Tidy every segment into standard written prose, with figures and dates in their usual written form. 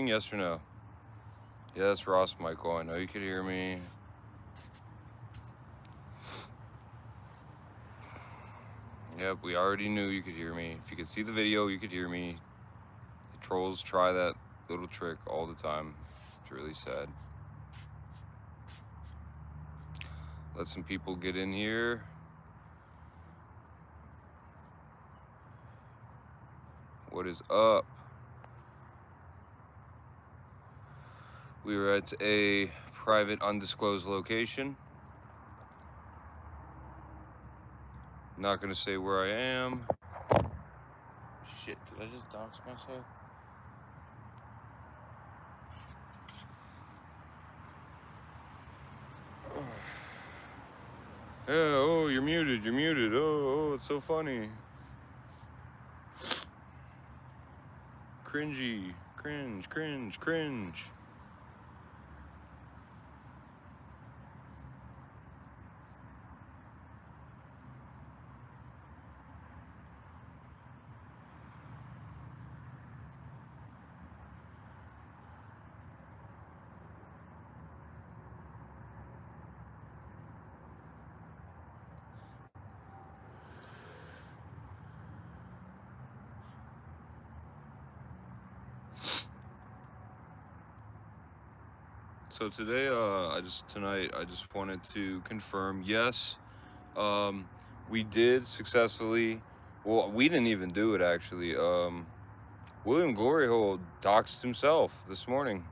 recording, yes or no? Yes, Ross Michael, I know you could hear me. Yep, we already knew you could hear me. If you could see the video, you could hear me. The trolls try that little trick all the time. It's really sad. Let some people get in here. What is up? We were at a private, undisclosed location. Not gonna say where I am. Shit, did I just dox myself? Yeah, oh, you're muted, you're muted. Oh, it's so funny. Cringy, cringe, cringe, cringe. So today, I just wanted to confirm, yes, we did successfully, well, we didn't even do it actually. William Gloryhole doxed himself this morning.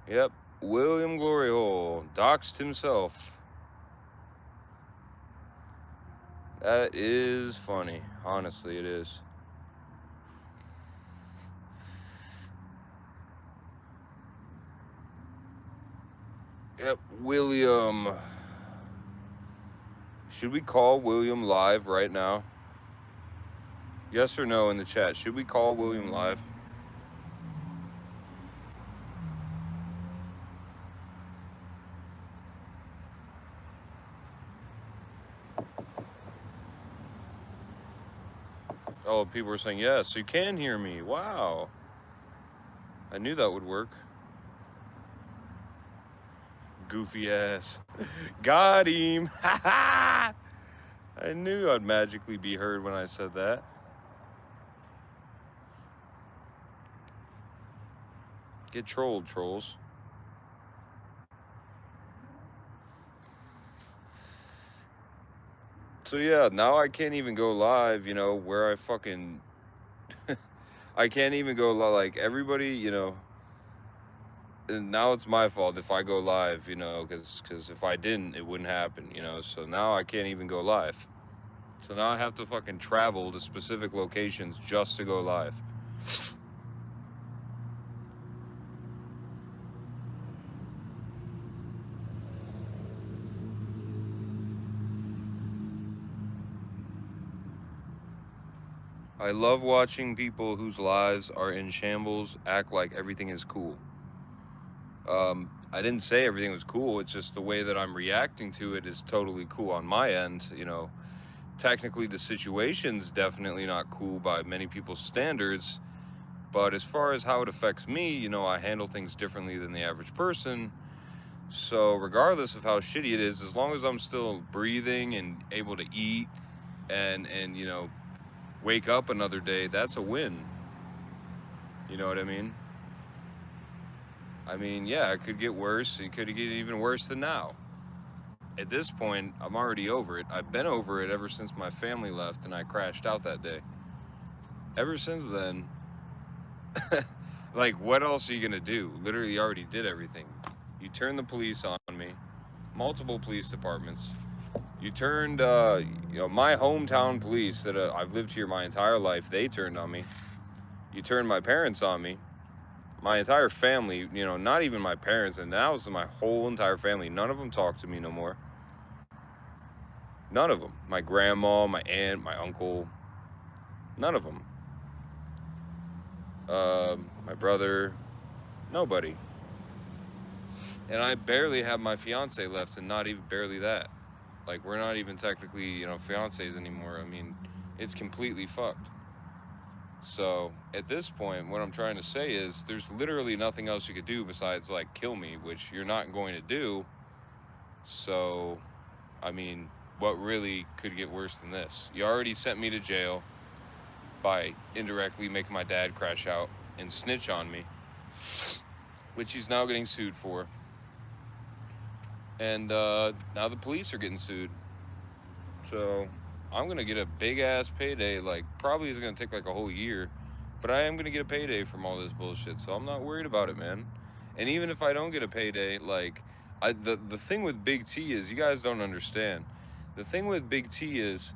Yep, William Gloryhole doxed himself. That is funny, honestly, it is. Yep, William. Should we call William live right now? Yes or no in the chat. Should we call William live? Oh, people are saying yes. You can hear me. Wow. I knew that would work. Goofy ass. Got him. Ha ha! I knew I'd magically be heard when I said that. Get trolled, trolls. So yeah, now I can't even go live, you know, where I fucking... I can't even go like everybody, you know... And now it's my fault if I go live, you know, because if I didn't, it wouldn't happen, you know. So now I can't even go live. So now I have to fucking travel to specific locations just to go live. I love watching people whose lives are in shambles act like everything is cool. I didn't say everything was cool. It's just the way that I'm reacting to it is totally cool on my end. You know, technically the situation's definitely not cool by many people's standards. But as far as how it affects me, you know, I handle things differently than the average person. So regardless of how shitty it is, as long as I'm still breathing and able to eat and you know, wake up another day, that's a win. You know what I mean? I mean, yeah, it could get worse. It could get even worse than now. At this point, I'm already over it. I've been over it ever since my family left and I crashed out that day. Ever since then, like, what else are you gonna do? Literally already did everything. You turned the police on me, multiple police departments. You turned, you know, my hometown police that I've lived here my entire life, they turned on me. You turned my parents on me. My entire family, you know, not even my parents, and that was my whole entire family. None of them talk to me no more. None of them. My grandma, my aunt, my uncle. None of them. My brother. Nobody. And I barely have my fiance left, and not even barely that. Like, we're not even technically, you know, fiancés anymore. I mean, it's completely fucked. So at this point, what I'm trying to say is there's literally nothing else you could do besides like kill me, which you're not going to do. So, I mean, what really could get worse than this? You already sent me to jail by indirectly making my dad crash out and snitch on me, which he's now getting sued for. And now the police are getting sued. So I'm going to get a big-ass payday. Like, probably is going to take like a whole year. But I am going to get a payday from all this bullshit. So I'm not worried about it, man. And even if I don't get a payday, like, the thing with BigT is, you guys don't understand. The thing with BigT is,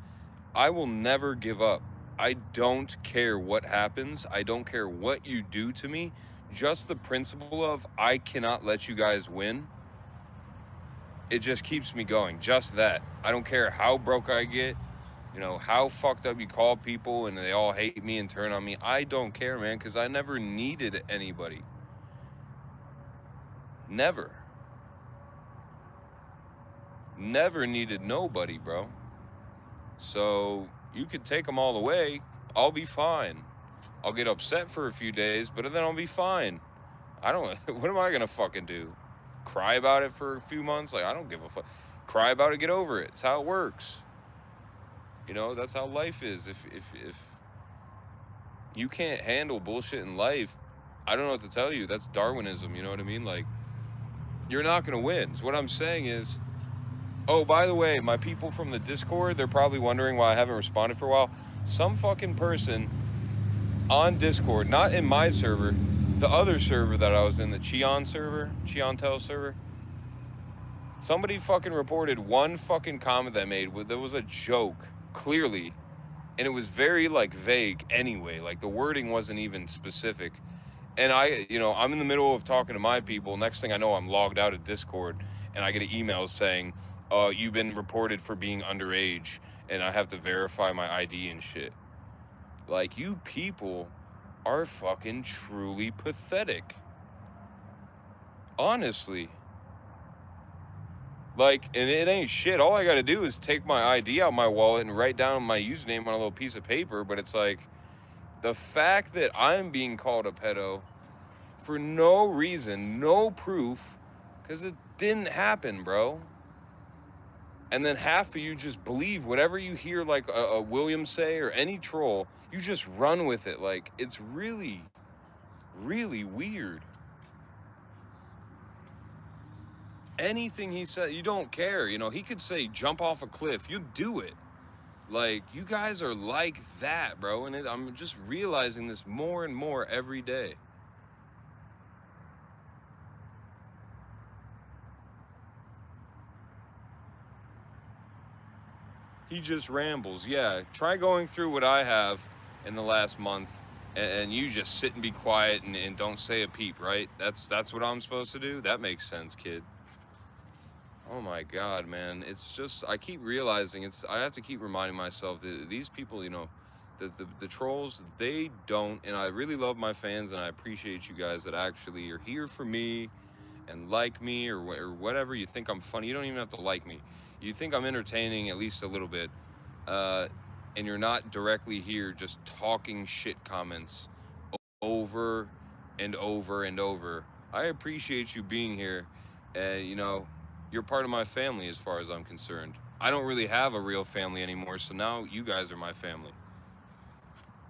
I will never give up. I don't care what happens. I don't care what you do to me. Just the principle of, I cannot let you guys win. It just keeps me going. Just that. I don't care how broke I get, you know, how fucked up you call people and they all hate me and turn on me. I don't care, man, because I never needed anybody. Never. Never needed nobody, bro. So you could take them all away. I'll be fine. I'll get upset for a few days, but then I'll be fine. I don't, what am I going to fucking do? Cry about it for a few months? Like, I don't give a fuck. Cry about it, get over it. It's how it works. You know, that's how life is. If you can't handle bullshit in life, I don't know what to tell you. That's Darwinism, you know what I mean? Like, you're not going to win. So what I'm saying is, oh, by the way, my people from the Discord, they're probably wondering why I haven't responded for a while. Some fucking person on Discord, not in my server, the other server that I was in, the Cheontel server, somebody fucking reported one fucking comment that I made. There was a joke, clearly, and it was very, like, vague anyway. Like, the wording wasn't even specific. And I'm in the middle of talking to my people. Next thing I know, I'm logged out of Discord, and I get an email saying, you've been reported for being underage, and I have to verify my ID and shit. Like, you people are fucking truly pathetic. Honestly. Like, and it ain't shit. All I gotta do is take my ID out of my wallet and write down my username on a little piece of paper. But it's like, the fact that I'm being called a pedo for no reason, no proof, because it didn't happen, bro. And then half of you just believe whatever you hear, like a William say or any troll, you just run with it. Like, it's really, really weird. Anything he said, you don't care. You know, he could say jump off a cliff, you do it. Like, you guys are like that, bro. And I'm just realizing this more and more every day. He just rambles. Yeah, try going through what I have in the last month, and you just sit and be quiet and don't say a peep, right? That's what I'm supposed to do? That makes sense, kid. Oh my God, man. It's just, I keep realizing, I have to keep reminding myself that these people, you know, the trolls, they don't, and I really love my fans, and I appreciate you guys that actually are here for me and like me or whatever. You think I'm funny. You don't even have to like me. You think I'm entertaining at least a little bit, and you're not directly here just talking shit comments over and over and over. I appreciate you being here, and you know, you're part of my family as far as I'm concerned. I don't really have a real family anymore, so now you guys are my family.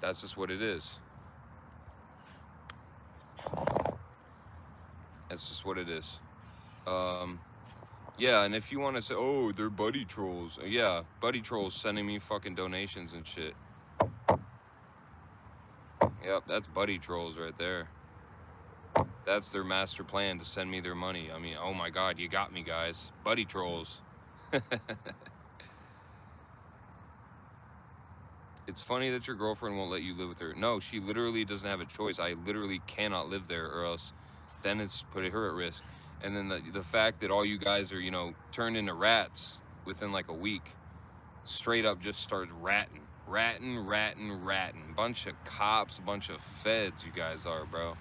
That's just what it is. That's just what it is. Yeah, and if you want to say, oh, they're buddy trolls. Yeah, buddy trolls sending me fucking donations and shit. Yep, that's buddy trolls right there. That's their master plan, to send me their money. I mean, oh my God, you got me, guys. Buddy trolls. It's funny that your girlfriend won't let you live with her. No, she literally doesn't have a choice. I literally cannot live there, or else then it's putting her at risk. And then the fact that all you guys are, you know, turned into rats within like a week, straight up just starts ratting. Bunch of cops, bunch of feds you guys are, bro.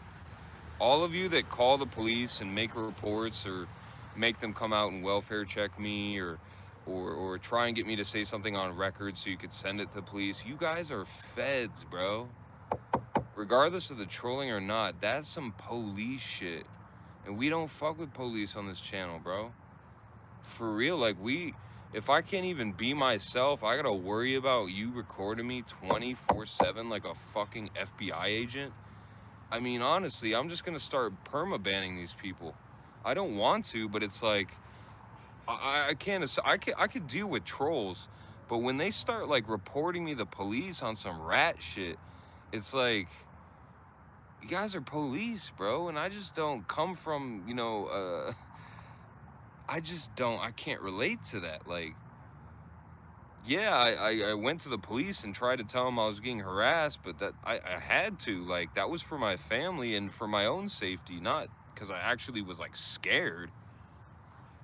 All of you that call the police and make reports or make them come out and welfare check me or try and get me to say something on record so you could send it to the police, you guys are feds, bro. regardless of the trolling or not, that's some police shit. And we don't fuck with police on this channel, bro. For real, like if I can't even be myself, I gotta worry about you recording me 24/7 like a fucking FBI agent. I mean, honestly, I'm just gonna start perma-banning these people. I don't want to, but it's like, I could deal with trolls, but when they start like reporting me the police on some rat shit, it's like, you guys are police, bro, and I just don't come from, you know, I can't relate to that. Like, yeah, I went to the police and tried to tell them I was getting harassed, but that I had to, like, that was for my family and for my own safety, not because I actually was like scared.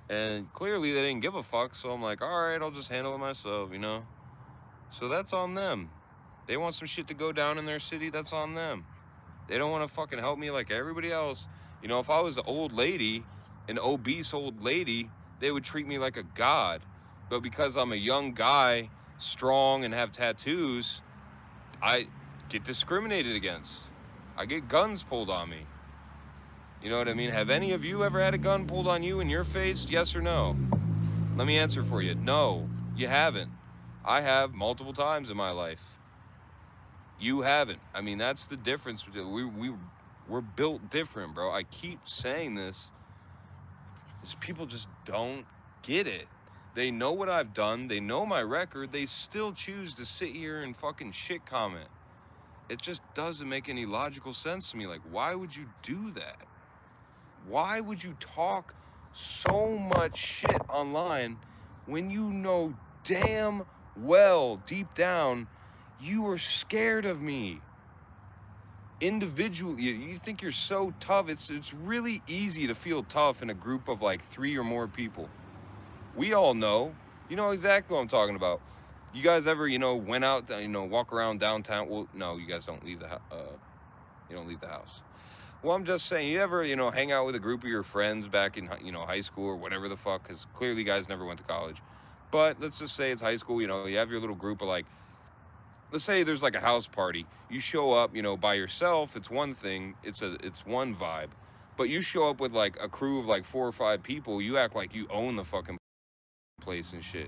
And clearly they didn't give a fuck, so I'm like, all right, I'll just handle it myself, you know? So that's on them. They want some shit to go down in their city, that's on them. They don't want to fucking help me like everybody else. You know, if I was an old lady, an obese old lady, they would treat me like a god. But because I'm a young guy, strong, and have tattoos, I get discriminated against. I get guns pulled on me. You know what I mean? Have any of you ever had a gun pulled on you in your face? Yes or no? Let me answer for you. No, you haven't. I have multiple times in my life. You haven't. I mean, that's the difference. We're built different, bro. I keep saying this. Just people just don't get it. They know what I've done. They know my record. They still choose to sit here and fucking shit comment. It just doesn't make any logical sense to me. Like, why would you do that? Why would you talk so much shit online when you know damn well, deep down, you are scared of me? Individually, you think you're so tough. It's really easy to feel tough in a group of like 3 or more people. We all know. You know exactly what I'm talking about. You guys ever, you know, went out, you know, walk around downtown? Well, no, you guys don't leave the you don't leave the house. Well, I'm just saying, you ever, you know, hang out with a group of your friends back in, you know, high school or whatever the fuck, because clearly you guys never went to college. But let's just say it's high school, you know, you have your little group of like, let's say there's like a house party. You show up, you know, by yourself, it's one thing, it's one vibe. But you show up with like a crew of like 4 or 5 people, you act like you own the fucking place and shit.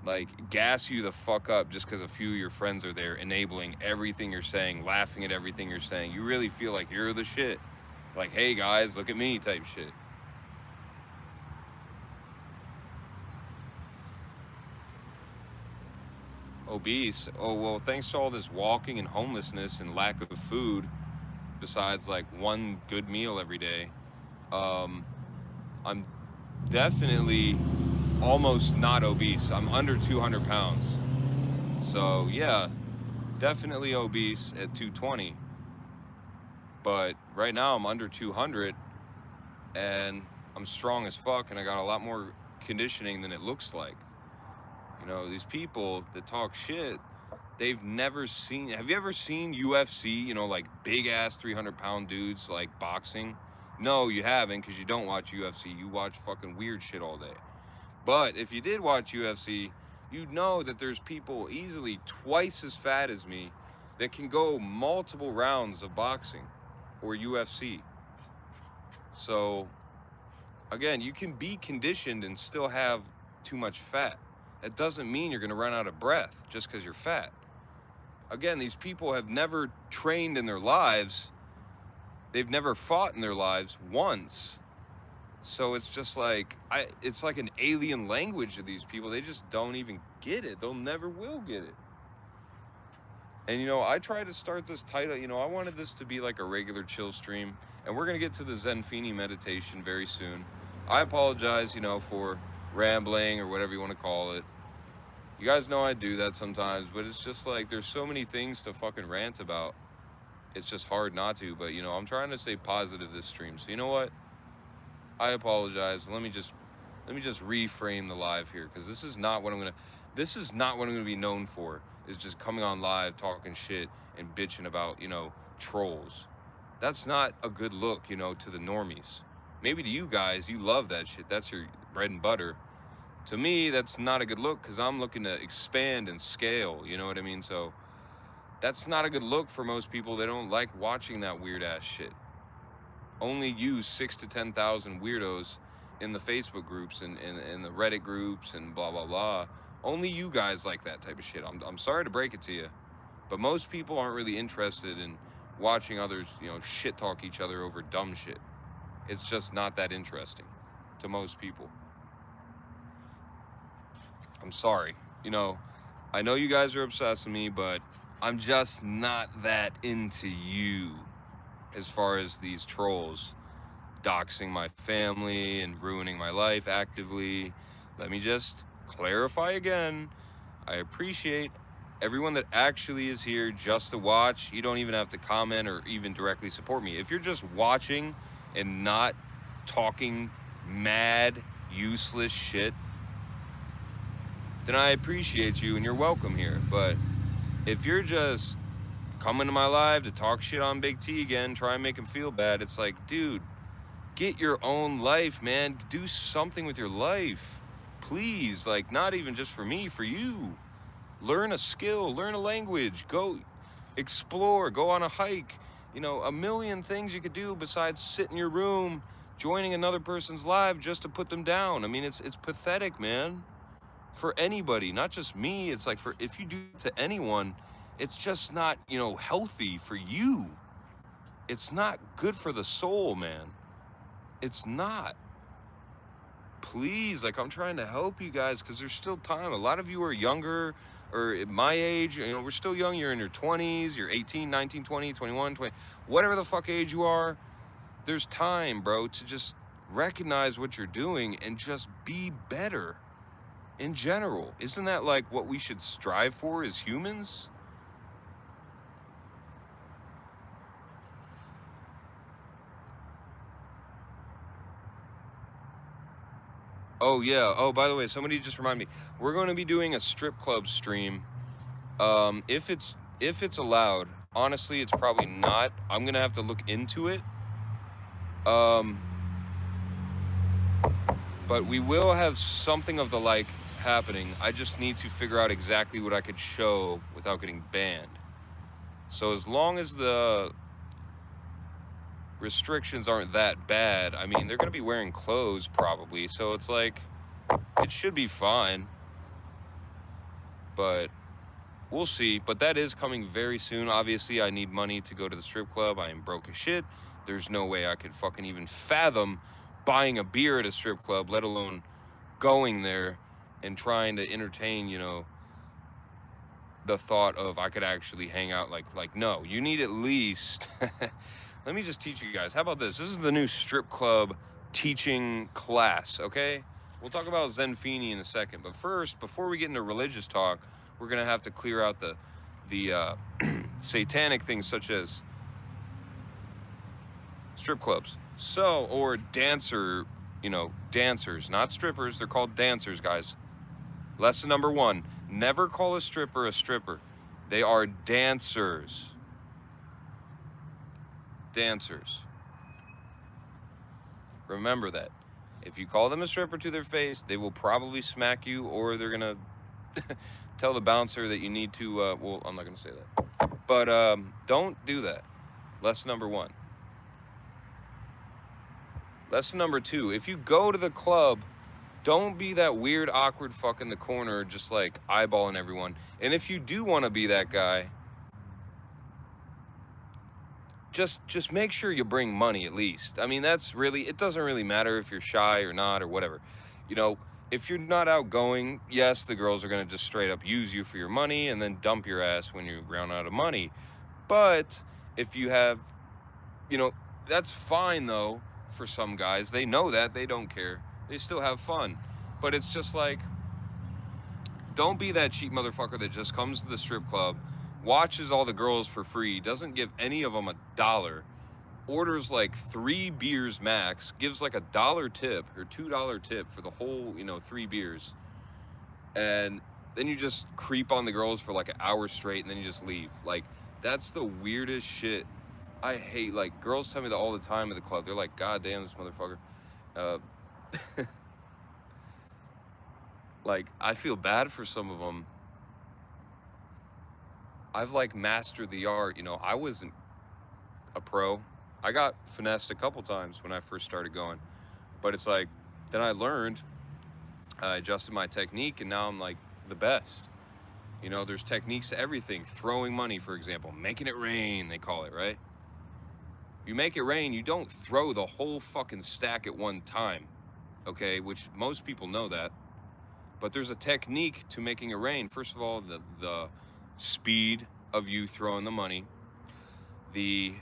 Like, gas you the fuck up just because a few of your friends are there, enabling everything you're saying, laughing at everything you're saying. You really feel like you're the shit. Like, hey guys, look at me type shit. Obese. Oh, well, thanks to all this walking and homelessness and lack of food, besides like one good meal every day, I'm definitely almost not obese. I'm under 200 pounds. So yeah, definitely obese at 220. But right now I'm under 200 and I'm strong as fuck, and I got a lot more conditioning than it looks like. You know, these people that talk shit, they've never seen, have you ever seen UFC, you know, like big ass 300-pound dudes like boxing? No, you haven't, because you don't watch UFC. You watch fucking weird shit all day. But if you did watch UFC, you'd know that there's people easily twice as fat as me that can go multiple rounds of boxing or UFC. So, again, you can be conditioned and still have too much fat. That doesn't mean you're going to run out of breath just because you're fat. Again, these people have never trained in their lives. They've never fought in their lives once. So it's just like, it's like an alien language to these people. They just don't even get it. They'll never will get it. And, you know, I tried to start this title, you know, I wanted this to be like a regular chill stream. And we're going to get to the Zenfini meditation very soon. I apologize, you know, for rambling or whatever you want to call it. You guys know I do that sometimes, but it's just like, there's so many things to fucking rant about. It's just hard not to, but, you know, I'm trying to stay positive this stream. So, you know what? I apologize. Let me just reframe the live here, because this is not what I'm gonna be known for, is just coming on live talking shit and bitching about, you know, trolls. That's not a good look, you know, to the normies. Maybe to you guys, you love that shit. That's your bread and butter. To me, that's not a good look, because I'm looking to expand and scale, you know what I mean? So That's not a good look for most people. They don't like watching that weird ass shit. Only you 6,000 to 10,000 weirdos in the Facebook groups and the Reddit groups and blah, blah, blah. Only you guys like that type of shit. I'm sorry to break it to you, but most people aren't really interested in watching others, you know, shit talk each other over dumb shit. It's just not that interesting to most people. I'm sorry. You know, I know you guys are obsessed with me, but I'm just not that into you as far as these trolls doxing my family and ruining my life actively. Let me just clarify again. I appreciate everyone that actually is here just to watch. You don't even have to comment or even directly support me. If you're just watching and not talking mad, useless shit, then I appreciate you and you're welcome here. But if you're just coming to my live to talk shit on Big T again, try and make him feel bad, it's like, dude, get your own life, man. Do something with your life. Please, like, not even just for me, for you. Learn a skill, learn a language, go explore, go on a hike. You know, a million things you could do besides sit in your room, joining another person's live just to put them down. I mean, it's pathetic, man. For anybody, not just me. It's like, for if you do it to anyone, it's just not, you know, healthy for you. It's not good for the soul, man. It's not. Please, like, I'm trying to help you guys because there's still time. A lot of you are younger or at my age, you know, we're still young. You're in your 20s, you're 18, 19, 20, 21, 20, whatever the fuck age you are. There's time, bro, to just recognize what you're doing and just be better in general. Isn't that like what we should strive for as humans? Oh yeah. Oh, by the way, somebody just reminded me. We're going to be doing a strip club stream. If it's allowed. Honestly, it's probably not. I'm gonna have to look into it. But we will have something of the like happening. I just need to figure out exactly what I could show without getting banned. So as long as the restrictions aren't that bad, I mean, they're gonna be wearing clothes probably, so it's like, it should be fine. But we'll see. But that is coming very soon. Obviously, I need money to go to the strip club. I am broke as shit. There's no way I could fucking even fathom buying a beer at a strip club, let alone going there and trying to entertain, you know, the thought of I could actually hang out. Like no, you need at least let me just teach you guys. How about this? This is the new strip club teaching class, okay? We'll talk about Zenfini in a second, but first, before we get into religious talk, we're gonna have to clear out the satanic things such as strip clubs. So, or dancer, you know, dancers, not strippers. They're called dancers, guys. Lesson number 1, never call a stripper a stripper. They are dancers. Dancers. Remember that. If you call them a stripper to their face, they will probably smack you, or they're gonna tell the bouncer that you need to, well, I'm not gonna say that. But don't do that. Lesson number 1. Lesson number 2, if you go to the club, don't be that weird, awkward fuck in the corner, just like eyeballing everyone. And if you do want to be that guy, just make sure you bring money at least. I mean, that's really, it doesn't really matter if you're shy or not or whatever. You know, if you're not outgoing, yes, the girls are going to just straight up use you for your money and then dump your ass when you run out of money. But if you have, you know, that's fine though for some guys. They know that, they don't care. They still have fun. But it's just like, don't be that cheap motherfucker that just comes to the strip club, watches all the girls for free, doesn't give any of them $1, orders like 3 beers max, gives like $1 tip or $2 tip for the whole, you know, 3 beers. And then you just creep on the girls for like an hour straight and then you just leave. Like, that's the weirdest shit. I hate, like, girls tell me that all the time at the club. They're like, God damn, this motherfucker. Like, I feel bad for some of them. I've like mastered the art. You know, I wasn't a pro. I got finessed a couple times when I first started going, but it's like, then I learned, I adjusted my technique, and now I'm like the best. You know, there's techniques to everything. Throwing money, for example, making it rain, they call it, right? You make it rain, you don't throw the whole fucking stack at one time, okay? Which most people know that. But there's a technique to making it rain. First of all, the speed of you throwing the money, the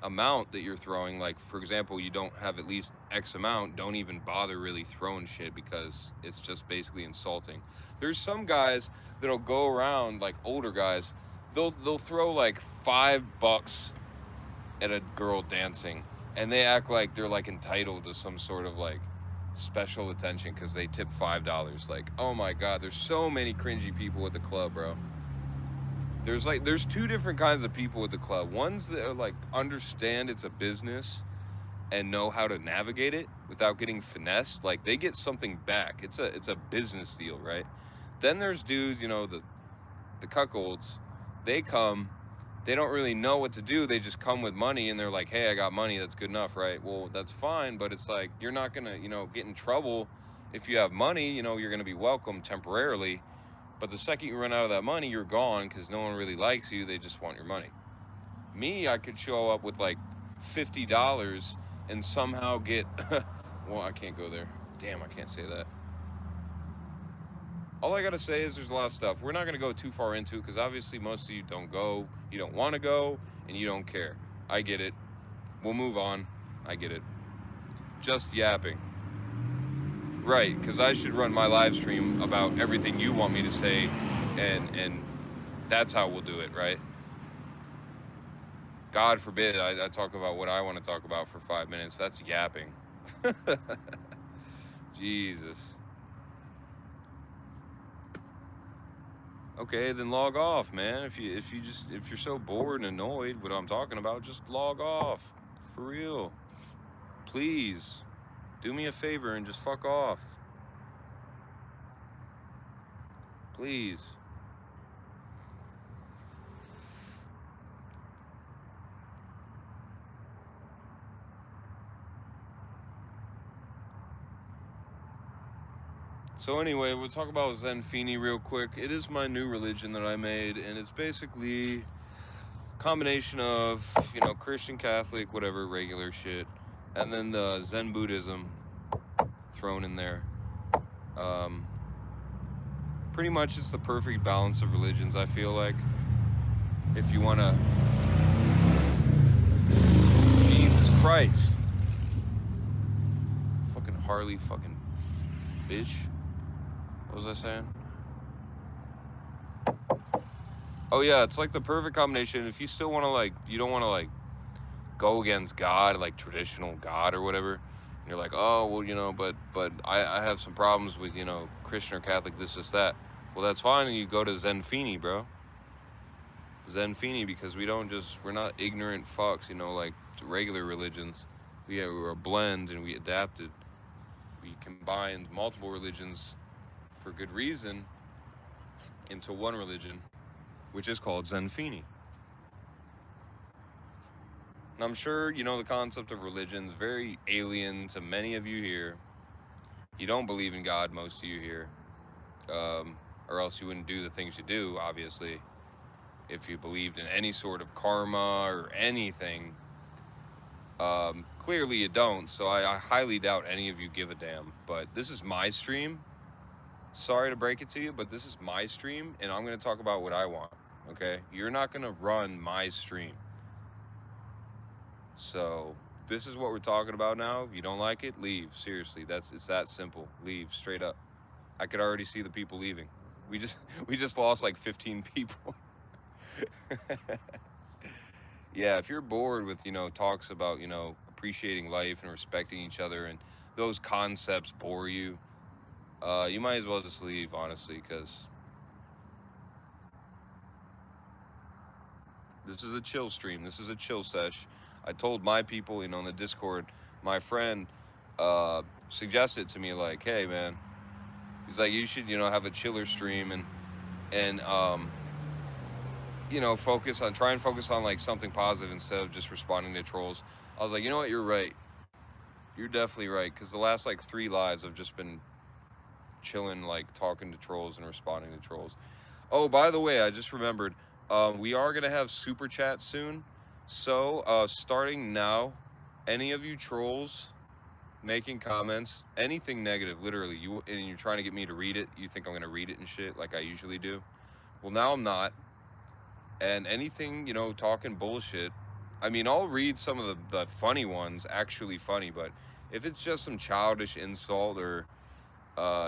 amount that you're throwing. Like, for example, you don't have at least X amount, don't even bother really throwing shit because it's just basically insulting. There's some guys that'll go around, like older guys, they'll throw like $5 at a girl dancing, and they act like they're like entitled to some sort of like special attention because they tip $5. Like, oh my god, there's so many cringy people at the club, bro. There's two different kinds of people at the club. Ones that are like understand it's a business and know how to navigate it without getting finessed. Like, they get something back. It's a business deal, right? Then there's dudes, you know, the cuckolds. They come, they don't really know what to do. They just come with money and they're like, hey, I got money, that's good enough, right? Well, that's fine, but it's like, you're not gonna, you know, get in trouble if you have money. You know, you're gonna be welcome temporarily, but the second you run out of that money, you're gone because no one really likes you. They just want your money. Me, I could show up with like $50 and somehow get, well, I can't go there. Damn, I can't say that. All I gotta say is there's a lot of stuff we're not gonna go too far into because obviously most of you don't go, you don't want to go, and you don't care. I get it. We'll move on. I get it. Just yapping. Right, because I should run my live stream about everything you want me to say, and that's how we'll do it, right? God forbid I talk about what I want to talk about for 5 minutes. That's yapping. Jesus. Okay, then log off, man. If you're so bored and annoyed with what I'm talking about, just log off. For real. Please. Do me a favor and just fuck off. Please. So anyway, we'll talk about Zenfini real quick. It is my new religion that I made, and it's basically a combination of, you know, Christian, Catholic, whatever, regular shit, and then the Zen Buddhism thrown in there. Pretty much it's the perfect balance of religions, I feel like. If you want to... Jesus Christ. Fucking Harley fucking bitch. What was I saying? Oh yeah, it's like the perfect combination. If you still want to, like, you don't want to like go against God, like traditional God or whatever, and you're like, oh well, you know, but I have some problems with, you know, Christian or Catholic, this that. Well, that's fine, and you go to Zenfini, bro. Zenfini, because we're not ignorant fucks, you know, like regular religions. We're a blend, and we adapted. We combined multiple religions for good reason into one religion, which is called Zenfini. And I'm sure you know the concept of religion is very alien to many of you here. You don't believe in God, most of you here, or else you wouldn't do the things you do, obviously. If you believed in any sort of karma or anything, clearly you don't, so I highly doubt any of you give a damn. But this is my stream. Sorry to break it to you, but this is my stream, and I'm going to talk about what I want, okay? You're not going to run my stream. So this is what we're talking about now. If you don't like it, leave. Seriously, it's that simple. Leave, straight up. I could already see the people leaving. We just lost like 15 people. Yeah, if you're bored with, you know, talks about, you know, appreciating life and respecting each other, and those concepts bore you, you might as well just leave, honestly, because this is a chill stream. This is a chill sesh. I told my people, you know, in the Discord, my friend suggested to me, like, hey, man, he's like, you should, you know, have a chiller stream, and you know, try and focus on like something positive instead of just responding to trolls. I was like, you know what, you're right. You're definitely right, because the last like 3 lives I've just been chilling, like talking to trolls and responding to trolls. Oh, by the way, I just remembered, we are gonna have super chat soon. So starting now, any of you trolls making comments, anything negative, literally, and you're trying to get me to read it, you think I'm gonna read it and shit like I usually do. Well, now I'm not. And anything, you know, talking bullshit, I mean, I'll read some of the funny ones, actually funny, but if it's just some childish insult or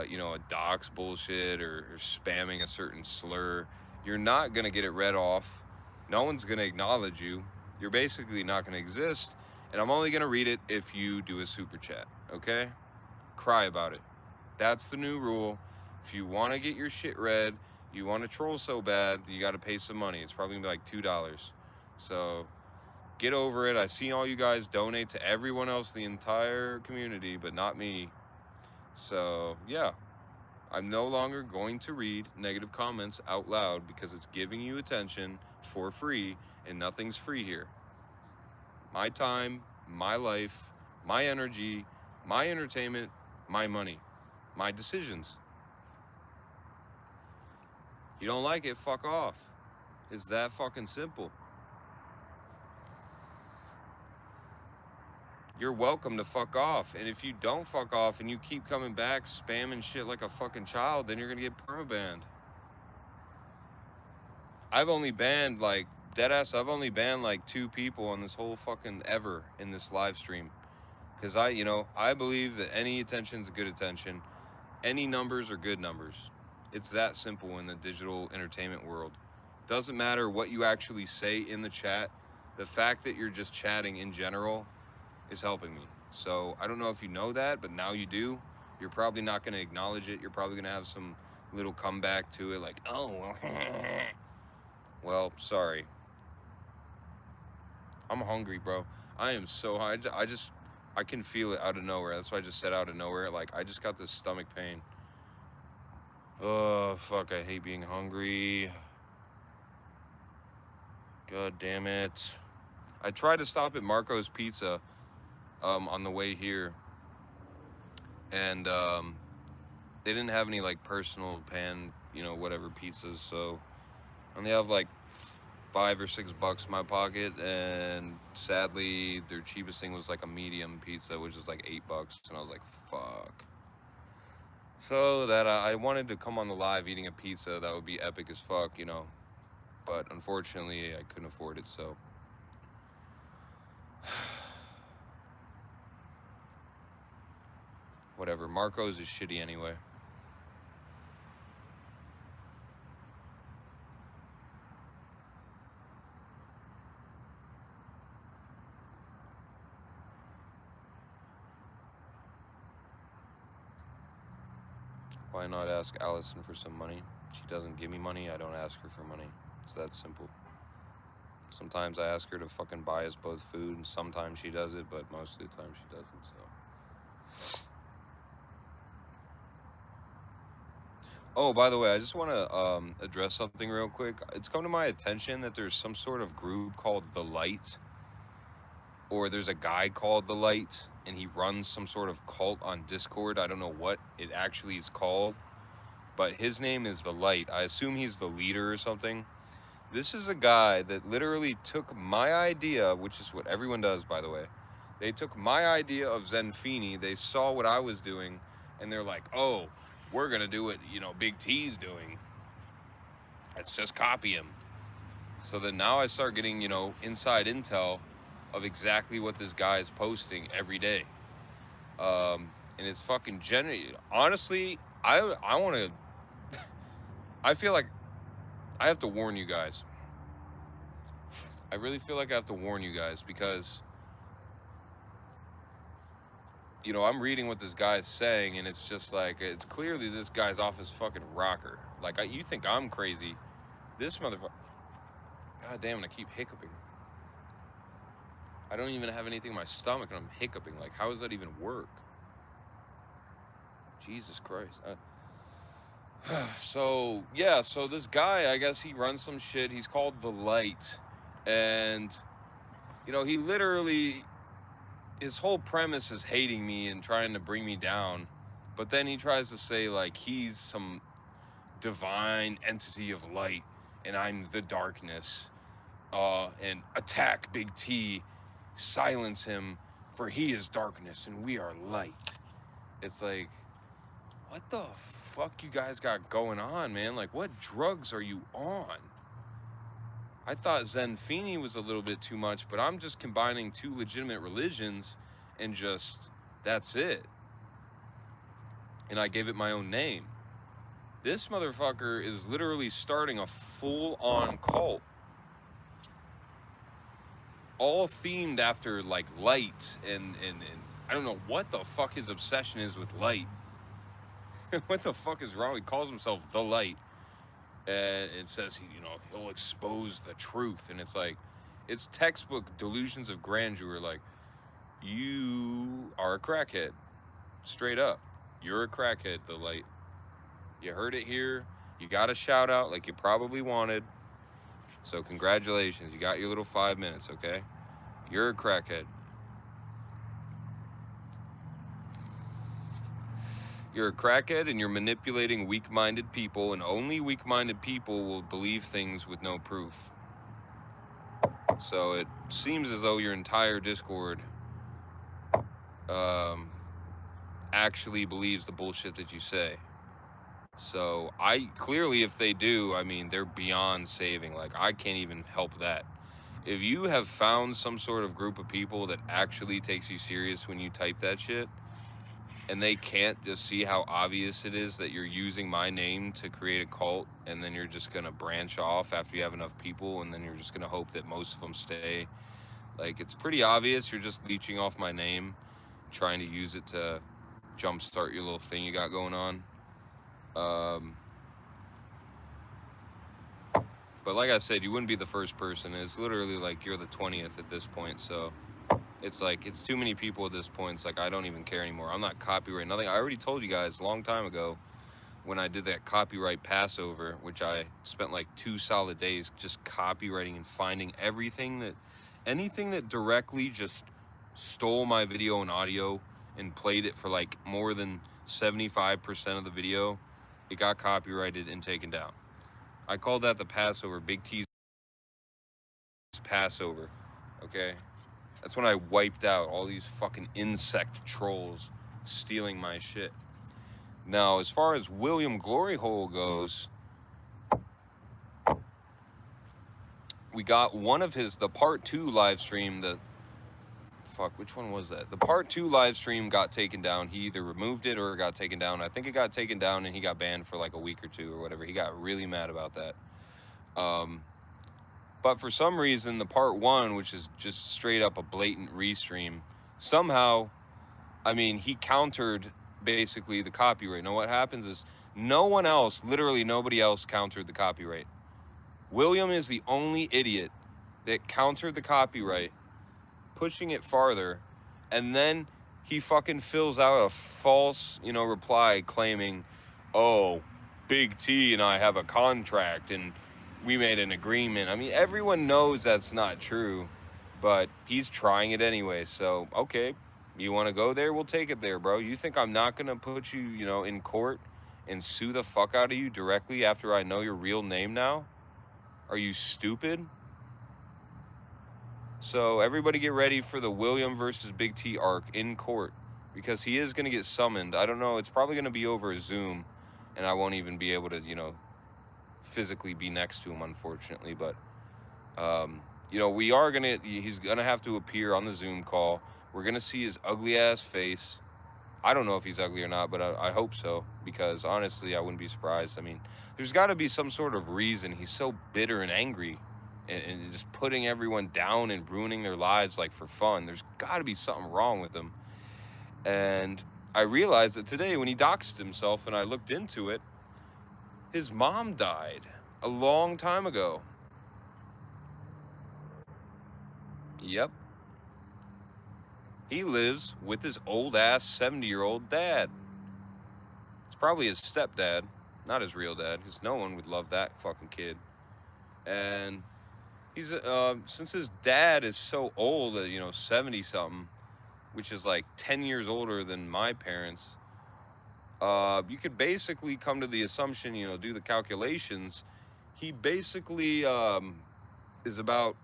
you know, a dox bullshit or spamming a certain slur, you're not gonna get it read off. No one's gonna acknowledge you. You're basically not gonna exist, and I'm only gonna read it if you do a super chat, okay? Cry about it. That's the new rule. If you want to get your shit read, you want to troll so bad, you got to pay some money. It's probably gonna be like $2. So get over it. I see all you guys donate to everyone else, the entire community, but not me. So yeah, I'm no longer going to read negative comments out loud because it's giving you attention for free, and nothing's free here. My time, my life, my energy, my entertainment, my money, my decisions. You don't like it, fuck off. It's that fucking simple. You're welcome to fuck off. And if you don't fuck off and you keep coming back spamming shit like a fucking child, then you're gonna get permabanned. I've only banned like, deadass, I've only banned like 2 people on this whole fucking ever in this live stream. Cause I believe that any attention is good attention. Any numbers are good numbers. It's that simple in the digital entertainment world. Doesn't matter what you actually say in the chat. The fact that you're just chatting in general is helping me. So I don't know if you know that, but now you do. You're probably not going to acknowledge it. You're probably going to have some little comeback to it like, oh, well, sorry. I'm hungry, bro. I am so hungry. I can feel it out of nowhere. That's why I just said out of nowhere. Like, I just got this stomach pain. Oh, fuck, I hate being hungry. God damn it. I tried to stop at Marco's Pizza on the way here, and they didn't have any like personal pan, you know, whatever pizzas, so I only have like $5 or $6 in my pocket, and sadly their cheapest thing was like a medium pizza, which is like $8, and I was like, fuck. So that I wanted to come on the live eating a pizza that would be epic as fuck, you know, but unfortunately I couldn't afford it, so whatever. Marco's is shitty anyway. Why not ask Allison for some money? She doesn't give me money, I don't ask her for money. It's that simple. Sometimes I ask her to fucking buy us both food, and sometimes she does it, but most of the time she doesn't, so. Oh, by the way, I just want to address something real quick. It's come to my attention that there's some sort of group called The Light, or there's a guy called The Light, and he runs some sort of cult on Discord. I don't know what it actually is called, but his name is The Light. I assume he's the leader or something. This is a guy that literally took my idea, which is what everyone does, by the way. They took my idea of Zenfini, they saw what I was doing, and they're like, oh, we're gonna do what, you know, Big T's doing. Let's just copy him. So then now I start getting, you know, inside intel of exactly what this guy is posting every day. And it's fucking honestly, I want to, I feel like I have to warn you guys. I really feel like I have to warn you guys because, you know, I'm reading what this guy's saying, and it's just like, it's clearly this guy's off his fucking rocker. Like, you think I'm crazy. This motherfucker, god damn it, I keep hiccuping. I don't even have anything in my stomach, and I'm hiccuping. Like, how does that even work? Jesus Christ. So yeah, so this guy, I guess he runs some shit. He's called The Light, and you know, he literally, his whole premise is hating me and trying to bring me down. But then he tries to say like he's some divine entity of light and I'm the darkness. And attack Big T, silence him, for he is darkness and we are light. It's like, what the fuck you guys got going on, man? Like, what drugs are you on? I thought Zenfini was a little bit too much, but I'm just combining two legitimate religions and just, that's it. And I gave it my own name. This motherfucker is literally starting a full-on cult. All themed after, like, light and I don't know what the fuck his obsession is with light. What the fuck is wrong? He calls himself The Light. And it says, he'll expose the truth. And it's like, it's textbook delusions of grandeur. Like, you are a crackhead. Straight up. You're a crackhead, The Light. You heard it here. You got a shout out like you probably wanted. So congratulations. You got your little 5 minutes, okay? You're a crackhead. You're a crackhead and you're manipulating weak-minded people, and only weak-minded people will believe things with no proof. So it seems as though your entire Discord actually believes the bullshit that you say. So clearly, if they do, I mean, they're beyond saving. Like, I can't even help that. If you have found some sort of group of people that actually takes you serious when you type that shit, and they can't just see how obvious it is that you're using my name to create a cult, and then you're just going to branch off after you have enough people, and then you're just going to hope that most of them stay. Like, it's pretty obvious you're just leeching off my name, trying to use it to jumpstart your little thing you got going on. But like I said, you wouldn't be the first person. It's literally like you're the 20th at this point, so it's like, it's too many people at this point. It's like, I don't even care anymore. I'm not copyrighting nothing. I already told you guys a long time ago when I did that copyright Passover, which I spent like 2 solid days just copywriting and finding anything that directly just stole my video and audio and played it for like more than 75% of the video, it got copyrighted and taken down. I called that the Passover, Big T's Passover, okay? That's when I wiped out all these fucking insect trolls stealing my shit. Now, as far as William Gloryhole goes, we got one of the part 2 live stream, which one was that? The part 2 live stream got taken down. He either removed it or it got taken down. I think it got taken down and he got banned for like a week or 2 or whatever. He got really mad about that. But for some reason, the part 1, which is just straight up a blatant restream, somehow, I mean, he countered basically the copyright. Now what happens is literally nobody else countered the copyright. William is the only idiot that countered the copyright, pushing it farther, and then he fucking fills out a false, reply claiming, oh, Big T and I have a contract and we made an agreement. I mean, everyone knows that's not true, but he's trying it anyway. So, okay, you want to go there? We'll take it there, bro. You think I'm not going to put you, in court and sue the fuck out of you directly after I know your real name now? Are you stupid? So everybody get ready for the William versus Big T arc in court, because he is going to get summoned. I don't know. It's probably going to be over Zoom, and I won't even be able to, physically be next to him, unfortunately. But, he's going to have to appear on the Zoom call. We're going to see his ugly ass face. I don't know if he's ugly or not, but I hope so, because honestly, I wouldn't be surprised. I mean, there's got to be some sort of reason he's so bitter and angry and just putting everyone down and ruining their lives like for fun. There's got to be something wrong with him. And I realized that today when he doxed himself and I looked into it, his mom died a long time ago. Yep. He lives with his old-ass 70-year-old dad. It's probably his stepdad. not his real dad, because no one would love that fucking kid. And he's since his dad is so old, you know, 70 something, which is like 10 years older than my parents, you could basically come to the assumption, you know, do the calculations. He basically is about,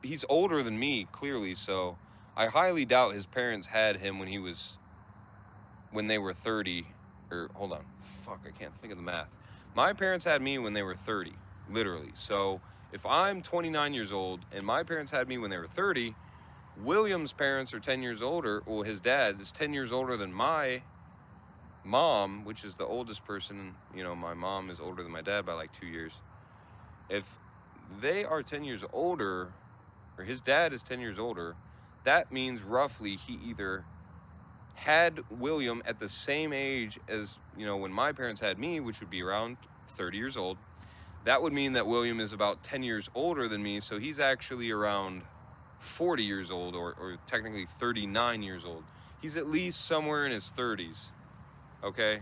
he's older than me, clearly, so I highly doubt his parents had him when they were 30, or hold on, fuck, I can't think of the math. My parents had me when they were 30, literally. So if I'm 29 years old and my parents had me when they were 30, William's parents are 10 years older, well, his dad is 10 years older than my mom, which is the oldest person. You know, my mom is older than my dad by like 2 years. If they are 10 years older, or his dad is 10 years older, that means roughly he either had William at the same age as, you know, when my parents had me, which would be around 30 years old. That would mean that William is about 10 years older than me, so he's actually around 40 years old, or technically 39 years old. He's at least somewhere in his 30s, okay?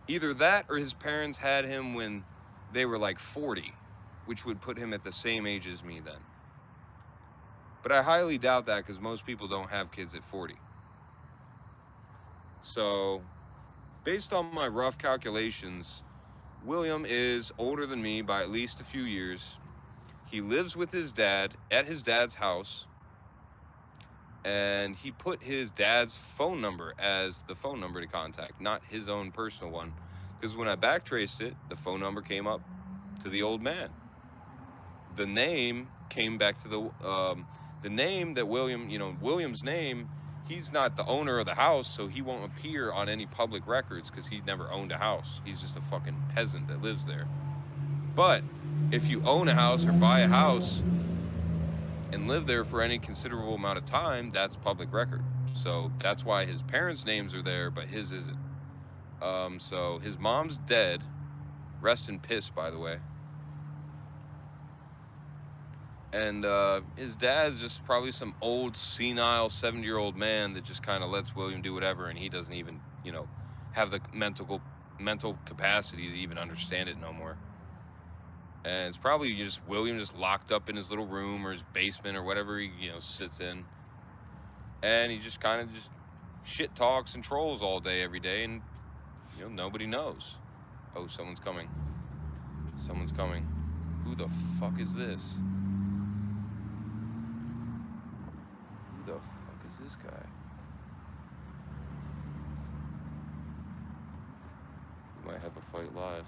Either that or his parents had him when they were like 40, which would put him at the same age as me then. But I highly doubt that, because most people don't have kids at 40. So, based on my rough calculations, William is older than me by at least a few years. He lives with his dad at his dad's house, and he put his dad's phone number as the phone number to contact, not his own personal one, because when I backtraced it, the phone number came up to the old man. The name came back to the name that William, you know, William's name, he's not the owner of the house, so he won't appear on any public records because he never owned a house. He's just a fucking peasant that lives there. But if you own a house or buy a house and live there for any considerable amount of time, that's public record. So that's why his parents' names are there, but his isn't. So his mom's dead. Rest in piss, by the way. And his dad's just probably some old, senile, 70-year-old man that just kind of lets William do whatever, and he doesn't even, you know, have the mental capacity to even understand it no more. And it's probably just William just locked up in his little room or his basement or whatever he, you know, sits in. And he just kind of just shit talks and trolls all day, every day, and, you know, nobody knows. Oh, someone's coming. Someone's coming. Who the fuck is this? Who the fuck is this guy? We might have a fight live.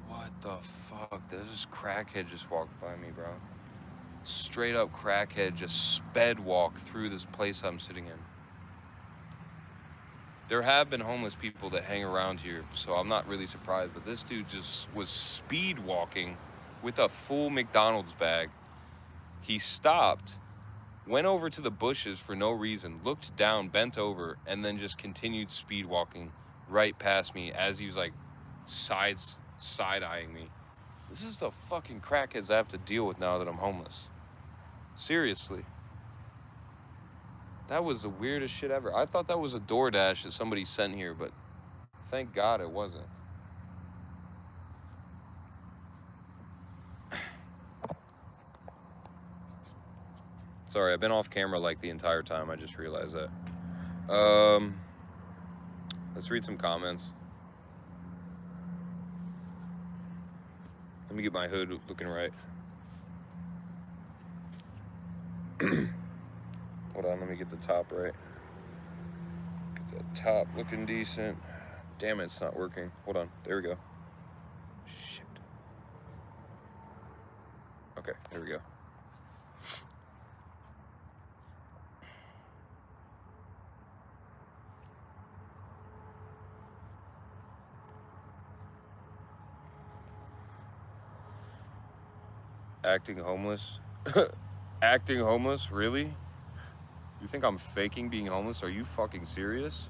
What the fuck? This crackhead just walked by me, bro. Straight up crackhead just sped walk through this place I'm sitting in. There have been homeless people that hang around here, so I'm not really surprised, but this dude just was speed walking with a full McDonald's bag. He stopped, went over to the bushes for no reason, looked down, bent over, and then just continued speed walking right past me as he was like side-eyeing me. This is the fucking crackheads I have to deal with now that I'm homeless. Seriously. That was the weirdest shit ever. I thought that was a DoorDash that somebody sent here, but thank God it wasn't. Sorry, I've been off camera like the entire time. I just realized that. Let's read some comments. Let me get my hood looking right. Hold on, let me get the top right. Get the top looking decent. Damn it, it's not working. Hold on, there we go. Shit. Okay, there we go. Acting homeless? Acting homeless? Really? You think I'm faking being homeless? Are you fucking serious?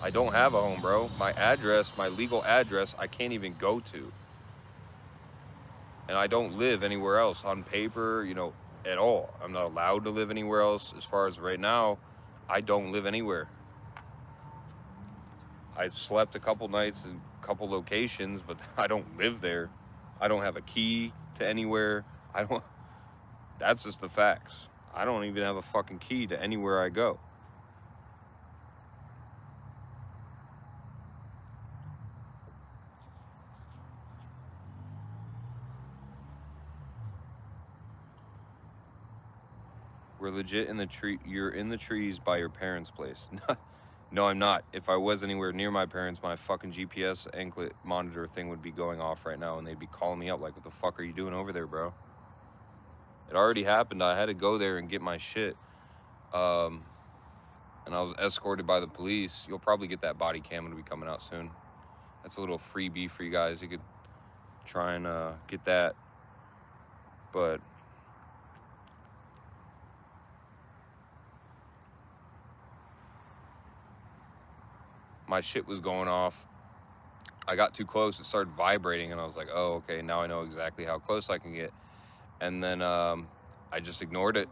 I don't have a home, bro. My address, my legal address, I can't even go to. And I don't live anywhere else on paper, you know, at all. I'm not allowed to live anywhere else. As far as right now, I don't live anywhere. I slept a couple nights in a couple locations, but I don't live there. I don't have a key to anywhere. That's just the facts. I don't even have a fucking key to anywhere I go. We're legit in the tree. You're in the trees by your parents' place. No, I'm not. If I was anywhere near my parents, my fucking GPS anklet monitor thing would be going off right now, and they'd be calling me up like, what the fuck are you doing over there, bro? It already happened. I had to go there and get my shit. And I was escorted by the police. You'll probably get that body cam to be coming out soon. That's a little freebie for you guys. You could try and get that. But my shit was going off. I got too close. It started vibrating, and I was like, oh, okay, now I know exactly how close I can get. And then I just ignored it.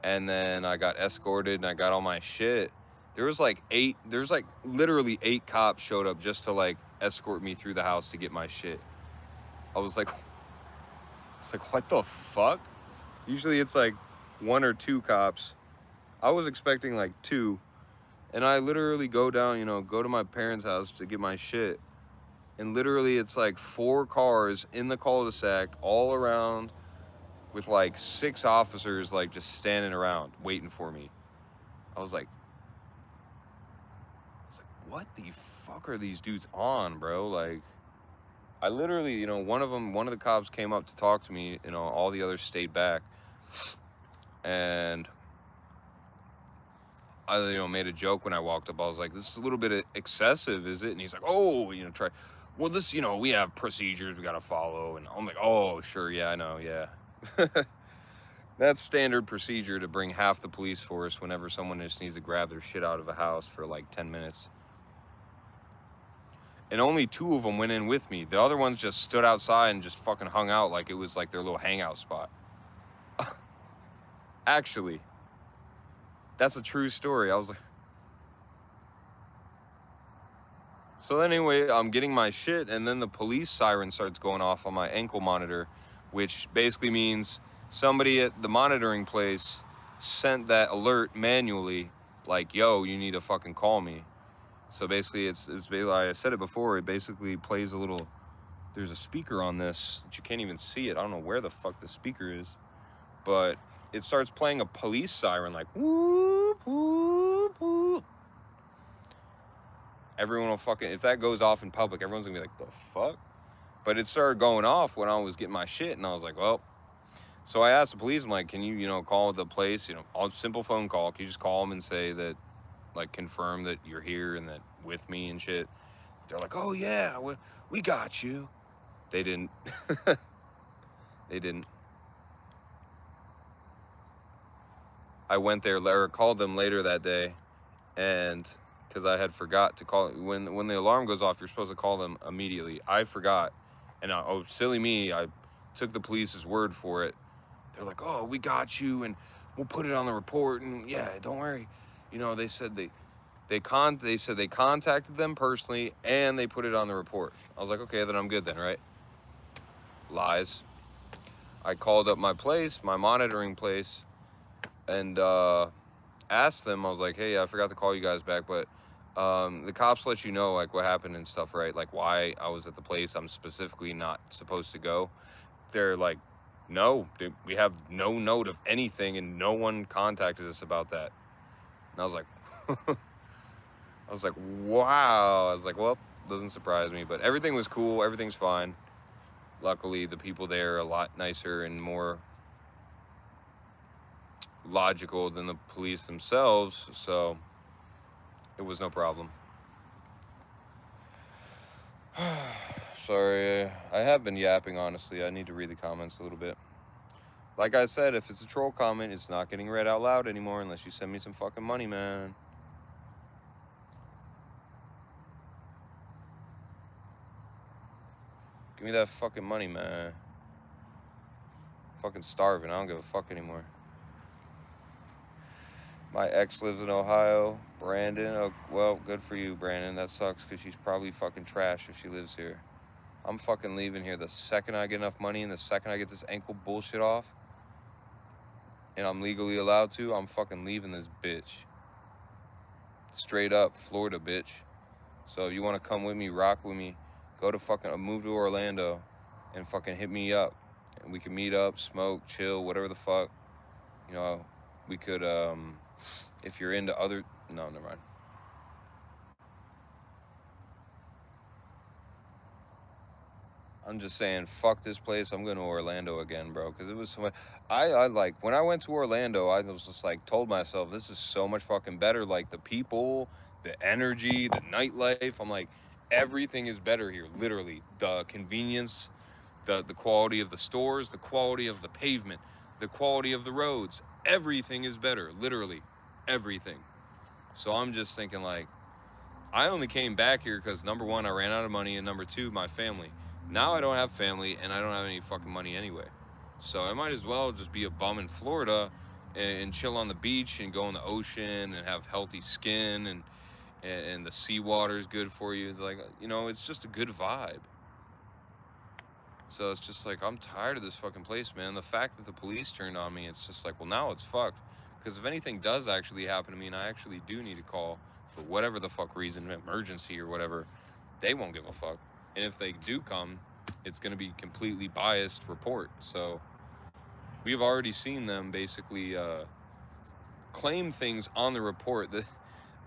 And then I got escorted, and I got all my shit. There was like literally 8 cops showed up just to like escort me through the house to get my shit. I was like, it's like, what the fuck? Usually it's like 1 or 2 cops. I was expecting like 2. And I literally go down, you know, go to my parents' house to get my shit. And literally it's like 4 cars in the cul-de-sac all around with like 6 officers like just standing around waiting for me. I was like, what the fuck are these dudes on, bro? Like, I literally, you know, one of the cops came up to talk to me, you know, all the others stayed back. And I, you know, made a joke when I walked up. I was like, this is a little bit excessive, is it? And he's like, oh, you know, well, this, you know, we have procedures we got to follow. And I'm like, oh, sure, yeah, I know, yeah. That's standard procedure to bring half the police force whenever someone just needs to grab their shit out of a house for like 10 minutes. And only 2 of them went in with me. The other ones just stood outside and just fucking hung out like it was like their little hangout spot. Actually, that's a true story. I was like... So anyway, I'm getting my shit, and then the police siren starts going off on my ankle monitor, which basically means somebody at the monitoring place sent that alert manually, like, yo, you need to fucking call me. So basically, it's basically, I said it before, it basically plays a little, there's a speaker on this that you can't even see it. I don't know where the fuck the speaker is, but it starts playing a police siren like, whoop, whoop, whoop. Everyone will fucking, if that goes off in public, everyone's gonna be like, the fuck? But it started going off when I was getting my shit, and I was like, well, so I asked the police, I'm like, can you, you know, call the place, you know, a simple phone call, can you just call them and say that, like, confirm that you're here and that with me and shit? They're like, oh yeah, we got you. They didn't. They didn't. I went there, or called them later that day, and because I had forgot to call, when the alarm goes off, you're supposed to call them immediately. I forgot, and oh, silly me, I took the police's word for it. They're like, oh, we got you, and we'll put it on the report, and yeah, don't worry. You know, they said they contacted them personally, and they put it on the report. I was like, okay, then I'm good then, right? Lies. I called up my place, my monitoring place, and asked them, I was like, hey, I forgot to call you guys back, but the cops let you know, like, what happened and stuff, right? Like, why I was at the place I'm specifically not supposed to go. They're like, no, we have no note of anything, and no one contacted us about that. And I was like, wow. I was like, well, doesn't surprise me, but everything was cool. Everything's fine. Luckily, the people there are a lot nicer and more logical than the police themselves, so it was no problem. Sorry, I have been yapping, honestly. I need to read the comments a little bit. Like I said, if it's a troll comment, it's not getting read out loud anymore unless you send me some fucking money, man. Give me that fucking money, man. Fucking starving. I don't give a fuck anymore. My ex lives in Ohio. Brandon. Oh, well, good for you, Brandon. That sucks because she's probably fucking trash if she lives here. I'm fucking leaving here the second I get enough money and the second I get this ankle bullshit off and I'm legally allowed to, I'm fucking leaving this bitch. Straight up Florida, bitch. So if you want to come with me, rock with me, go to fucking, move to Orlando and fucking hit me up. And we can meet up, smoke, chill, whatever the fuck. You know, we could, if you're into other, no, never mind. I'm just saying, fuck this place. I'm going to Orlando again, bro. Because it was so much. I like, when I went to Orlando, I was just like, told myself, this is so much fucking better. Like, the people, the energy, the nightlife. I'm like, everything is better here, literally. The convenience, the quality of the stores, the quality of the pavement, the quality of the roads. Everything is better, literally. Everything. So I'm just thinking, like, I only came back here because, number one, I ran out of money, and number two, my family. Now I don't have family, and I don't have any fucking money anyway. So I might as well just be a bum in Florida and chill on the beach and go in the ocean and have healthy skin, and the seawater is good for you. It's like, you know, it's just a good vibe. So it's just like, I'm tired of this fucking place, man. The fact that the police turned on me, it's just like, well, now it's fucked. Because if anything does actually happen to me and I actually do need a call for whatever the fuck reason, emergency or whatever, they won't give a fuck. And if they do come, it's going to be completely biased report. So we've already seen them basically claim things on the report that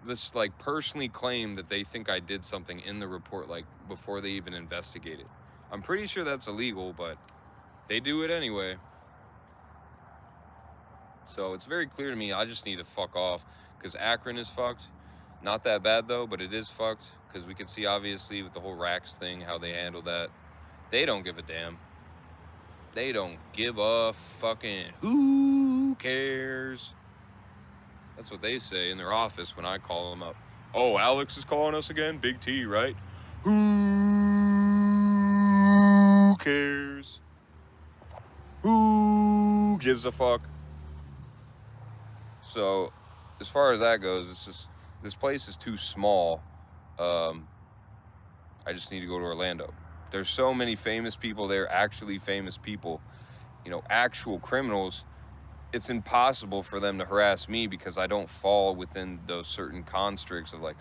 this, like, personally claim that they think I did something in the report, like, before they even investigate it. I'm pretty sure that's illegal, but they do it anyway. So it's very clear to me, I just need to fuck off, because Akron is fucked. Not that bad, though, but it is fucked, because we can see, obviously, with the whole Rax thing, how they handle that. They don't give a damn. They don't give a fucking who cares. That's what they say in their office when I call them up. Oh, Alex is calling us again? Big T, right? Who cares? Who gives a fuck? So, as far as that goes, it's just, this place is too small. I just need to go to Orlando. There's so many famous people there, actually famous people, you know, actual criminals. It's impossible for them to harass me because I don't fall within those certain constricts of like,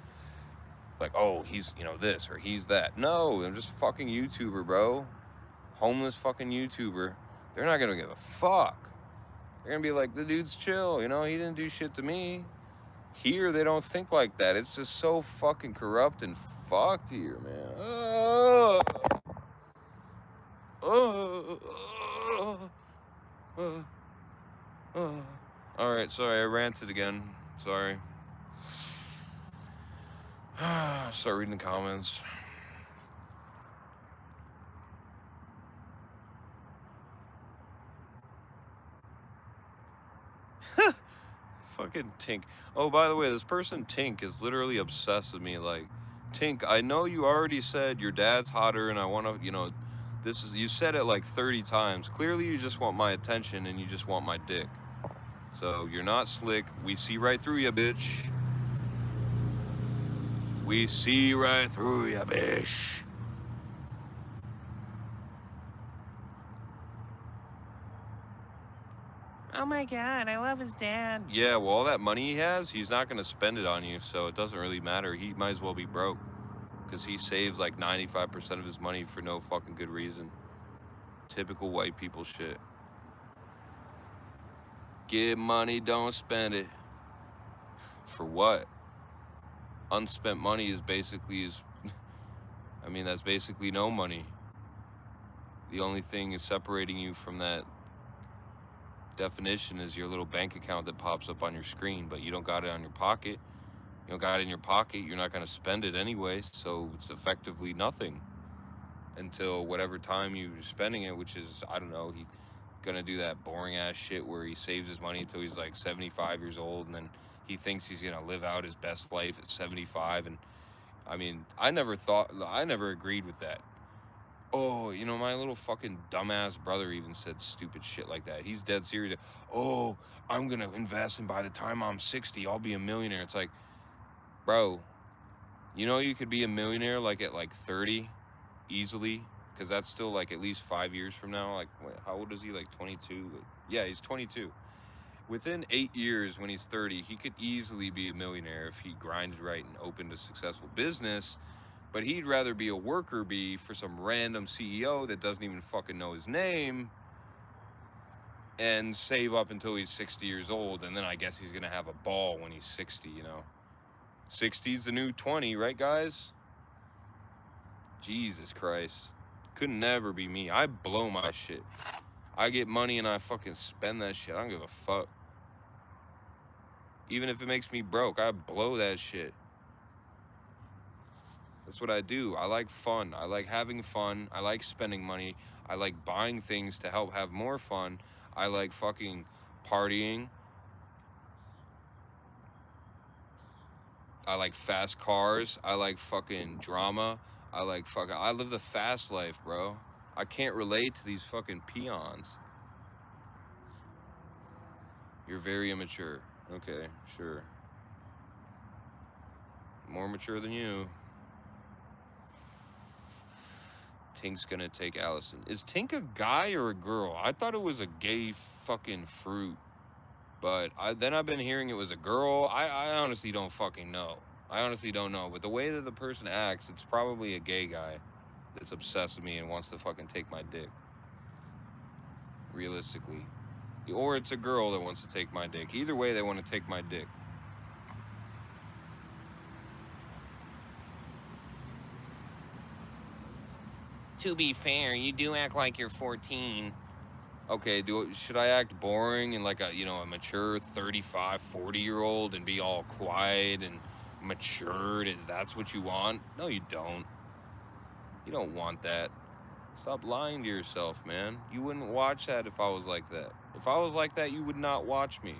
oh, he's, you know, this or he's that. No, I'm just fucking YouTuber, bro. Homeless fucking YouTuber. They're not gonna give a fuck. They're gonna be like, the dude's chill, you know, he didn't do shit to me. Here, they don't think like that. It's just so fucking corrupt and fucked here, man. All right, sorry, I ranted again. Sorry. Start reading the comments. Fucking Tink. Oh, by the way, this person Tink is literally obsessed with me. Like, Tink, I know you already said your dad's hotter and I want to, you know, this is, you said it like 30 times. Clearly you just want my attention and you just want my dick. So you're not slick. We see right through you, bitch. We see right through you, bitch. Oh my God, I love his dad. Yeah, well, all that money he has, he's not going to spend it on you, so it doesn't really matter. He might as well be broke, because he saves like 95% of his money for no fucking good reason. Typical white people shit. Get money, don't spend it. For what? Unspent money is basically, I mean, that's basically no money. The only thing is separating you from that definition is your little bank account that pops up on your screen, but you don't got it on your pocket. You don't got it in your pocket, you're not going to spend it anyway, so it's effectively nothing until whatever time you're spending it, which is, I don't know, he's going to do that boring ass shit where he saves his money until he's like 75 years old, and then he thinks he's going to live out his best life at 75. And I mean, I never agreed with that. Oh, you know, my little fucking dumbass brother even said stupid shit like that. He's dead serious. Oh, I'm gonna invest, and by the time I'm 60, I'll be a millionaire. It's like, bro, you know, you could be a millionaire like at like 30 easily, because that's still like at least 5 years from now. Like, wait, how old is he? Like 22? Yeah, he's 22. Within 8 years, when he's 30, he could easily be a millionaire if he grinded right and opened a successful business. But he'd rather be a worker bee for some random CEO that doesn't even fucking know his name and save up until he's 60 years old. And then I guess he's going to have a ball when he's 60, you know. 60's the new 20, right, guys? Jesus Christ. Could never be me. I blow my shit. I get money and I fucking spend that shit. I don't give a fuck. Even if it makes me broke, I blow that shit. That's what I do. I like fun. I like having fun. I like spending money. I like buying things to help have more fun. I like fucking partying. I like fast cars. I like fucking drama. I live the fast life, bro. I can't relate to these fucking peons. You're very immature. Okay, sure. More mature than you. Tink's gonna take Allison. Is Tink a guy or a girl? I thought it was a gay fucking fruit. But then I've been hearing it was a girl. I honestly don't fucking know. I honestly don't know. But the way that the person acts, it's probably a gay guy that's obsessed with me and wants to fucking take my dick. Realistically. Or it's a girl that wants to take my dick. Either way, they want to take my dick. To be fair, you do act like you're 14. Okay, should I act boring and like a, you know, a mature 35, 40-year-old and be all quiet and matured? That's what you want? No, you don't. You don't want that. Stop lying to yourself, man. You wouldn't watch that if I was like that. If I was like that, you would not watch me.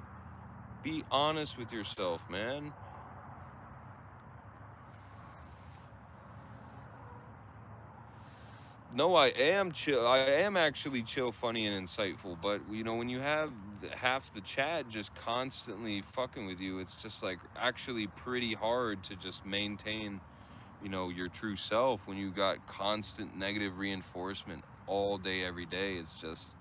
Be honest with yourself, man. No, I am chill. I am actually chill, funny, and insightful. But, you know, when you have half the chat just constantly fucking with you, it's just like actually pretty hard to just maintain, you know, your true self when you got constant negative reinforcement all day, every day. It's just,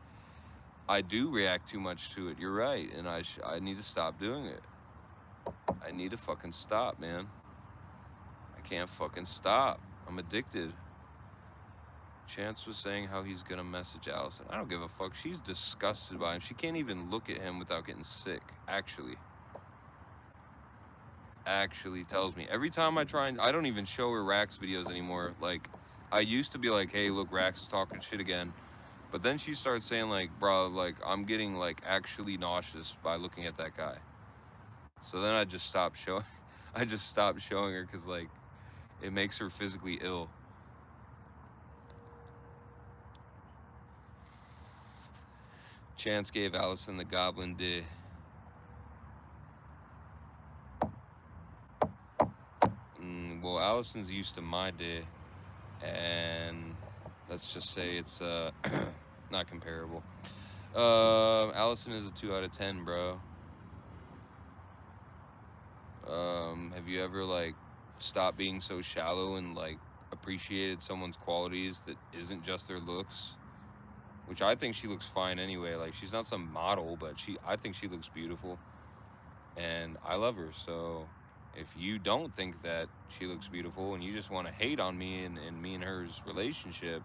I do react too much to it. You're right. And I need to stop doing it. I need to fucking stop, man. I can't fucking stop. I'm addicted. Chance was saying how he's gonna message Allison. I don't give a fuck. She's disgusted by him. She can't even look at him without getting sick. Actually tells me. Every time I try and... I don't even show her Rax videos anymore. Like, I used to be like, hey, look, Rax is talking shit again. But then she starts saying like, bro, like, I'm getting like actually nauseous by looking at that guy. So then I just stopped showing... I just stopped showing her because like, it makes her physically ill. Chance gave Allison the goblin dick. Well, Allison's used to my dick, and let's just say it's not comparable. Allison is a 2 out of 10, bro. Have you ever like stopped being so shallow and like appreciated someone's qualities that isn't just their looks? Which I think she looks fine anyway. Like, she's not some model, but I think she looks beautiful. And I love her. So if you don't think that she looks beautiful and you just want to hate on me and me and her's relationship,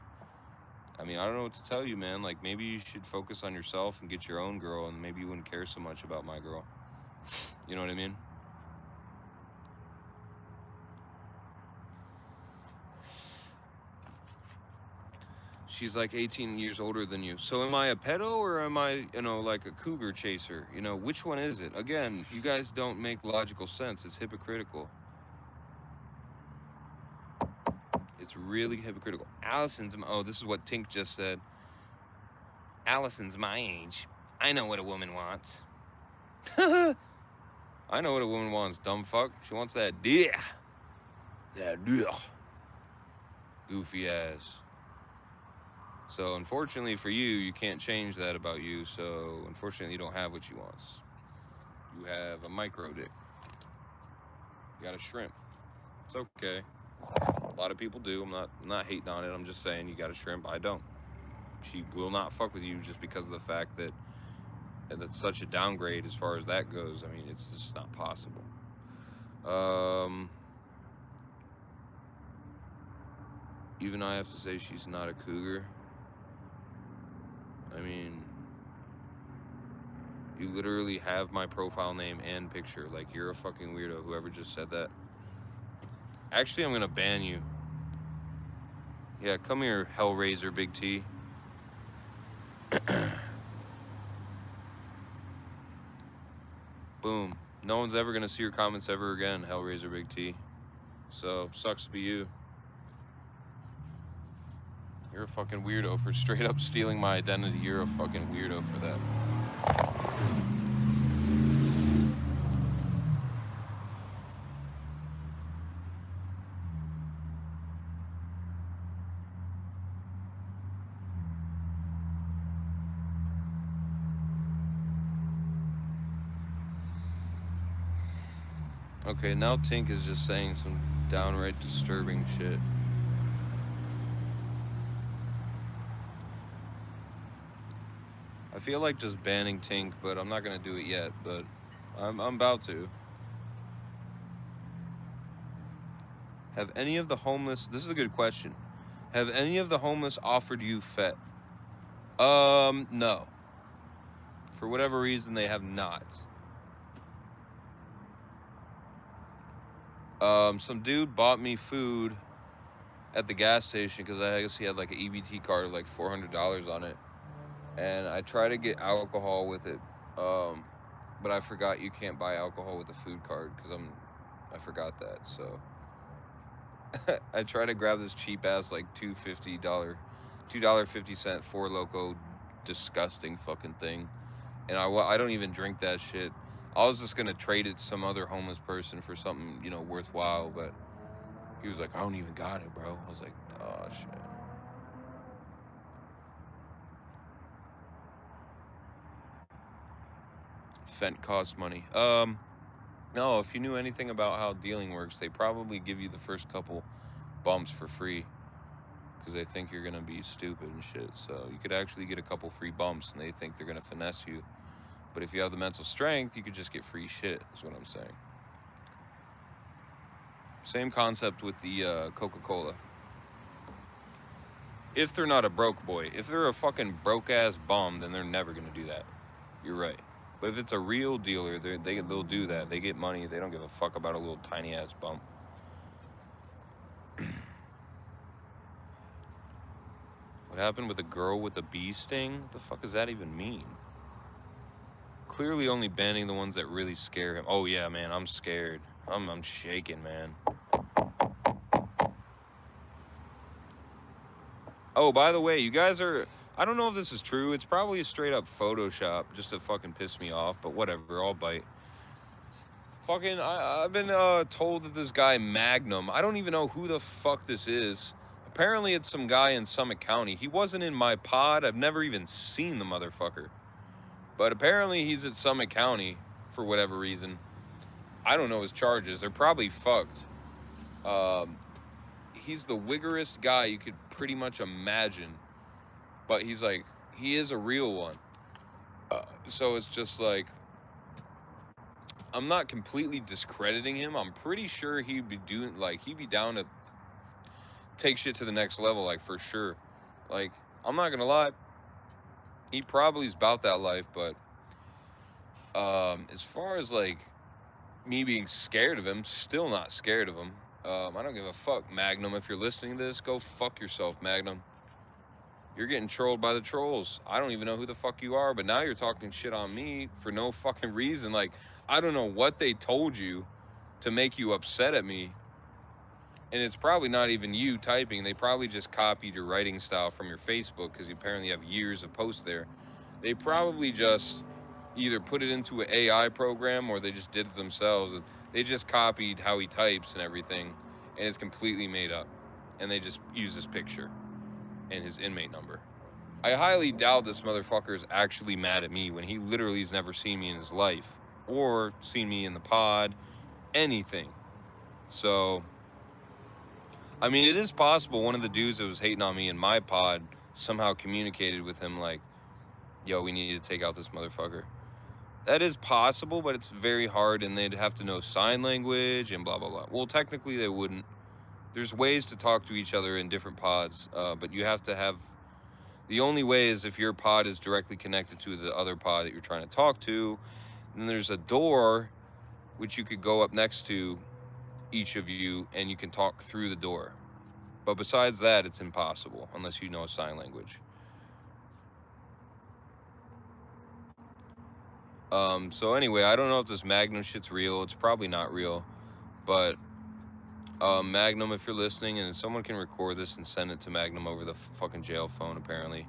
I mean, I don't know what to tell you, man. Like, maybe you should focus on yourself and get your own girl, and maybe you wouldn't care so much about my girl. You know what I mean? She's like 18 years older than you. So am I a pedo or am I, you know, like a cougar chaser? You know, which one is it? Again, you guys don't make logical sense. It's hypocritical. It's really hypocritical. Allison's, oh, this is what Tink just said. Allison's my age. I know what a woman wants. I know what a woman wants, dumb fuck. She wants that dick. That dick. Goofy ass. So unfortunately for you, you can't change that about you. So unfortunately, you don't have what you want. You have a micro dick. You got a shrimp. It's okay. A lot of people do. I'm not hating on it. I'm just saying you got a shrimp. I don't. She will not fuck with you just because of the fact that that's such a downgrade as far as that goes. I mean, it's just not possible. Even I have to say she's not a cougar. I mean, you literally have my profile name and picture. Like, you're a fucking weirdo, whoever just said that. Actually, I'm gonna ban you. Yeah, come here, Hellraiser Big T. Boom. No one's ever gonna see your comments ever again, Hellraiser Big T. So, sucks to be you. You're a fucking weirdo for straight up stealing my identity. You're a fucking weirdo for that. Okay, now Tink is just saying some downright disturbing shit. I feel like just banning Tink, but I'm not gonna do it yet, but I'm about to. Have any of the homeless, this is a good question. Have any of the homeless offered you FET? No. For whatever reason, they have not. Some dude bought me food at the gas station because I guess he had like an EBT card with like $400 on it. And I tried to get alcohol with it, but I forgot you can't buy alcohol with a food card because I forgot that. So I tried to grab this cheap ass like $2.50 Four Loko disgusting fucking thing, and I don't even drink that shit. I was just gonna trade it to some other homeless person for something, you know, worthwhile, but he was like, I don't even got it, bro. I was like, oh shit. Fent costs money. No, if you knew anything about how dealing works, they probably give you the first couple bumps for free because they think you're gonna be stupid and shit. So you could actually get a couple free bumps and they think they're gonna finesse you. But if you have the mental strength, you could just get free shit, is what I'm saying. Same concept with the Coca-Cola. If they're not a broke boy. If they're a fucking broke-ass bum, then they're never gonna do that. You're right. But if it's a real dealer, they'll do that. They get money. They don't give a fuck about a little tiny-ass bump. What happened with a girl with a bee sting? What the fuck does that even mean? Clearly only banning the ones that really scare him. Oh yeah, man, I'm scared. I'm shaking, man. Oh, by the way, you guys are... I don't know if this is true. It's probably a straight up Photoshop just to fucking piss me off, but whatever, I'll bite. Fucking, I've been told that this guy Magnum, I don't even know who the fuck this is. Apparently it's some guy in Summit County. He wasn't in my pod. I've never even seen the motherfucker. But apparently he's at Summit County for whatever reason. I don't know his charges. They're probably fucked. He's the wiggerest guy you could pretty much imagine. But he's like, he is a real one. So it's just like, I'm not completely discrediting him. I'm pretty sure he'd be doing, like, he'd be down to take shit to the next level, like, for sure. Like, I'm not gonna lie, he probably is about that life, but as far as, like, me being scared of him, still not scared of him. I don't give a fuck, Magnum. If you're listening to this, go fuck yourself, Magnum. You're getting trolled by the trolls. I don't even know who the fuck you are, but now you're talking shit on me for no fucking reason. Like, I don't know what they told you to make you upset at me. And it's probably not even you typing. They probably just copied your writing style from your Facebook because you apparently have years of posts there. They probably just either put it into an AI program or they just did it themselves. They just copied how he types and everything, and it's completely made up. And they just use his picture and his inmate number. I highly doubt this motherfucker is actually mad at me when he literally has never seen me in his life or seen me in the pod, anything. So, I mean, it is possible one of the dudes that was hating on me in my pod somehow communicated with him like, yo, we need to take out this motherfucker. That is possible, but it's very hard, and they'd have to know sign language and blah, blah, blah. Well, technically they wouldn't. There's ways to talk to each other in different pods, but you have to have... The only way is if your pod is directly connected to the other pod that you're trying to talk to. And then there's a door which you could go up next to each of you, and you can talk through the door. But besides that, it's impossible unless you know sign language. So anyway, I don't know if this Magnum shit's real. It's probably not real. But Magnum, if you're listening, and someone can record this and send it to Magnum over the fucking jail phone, apparently.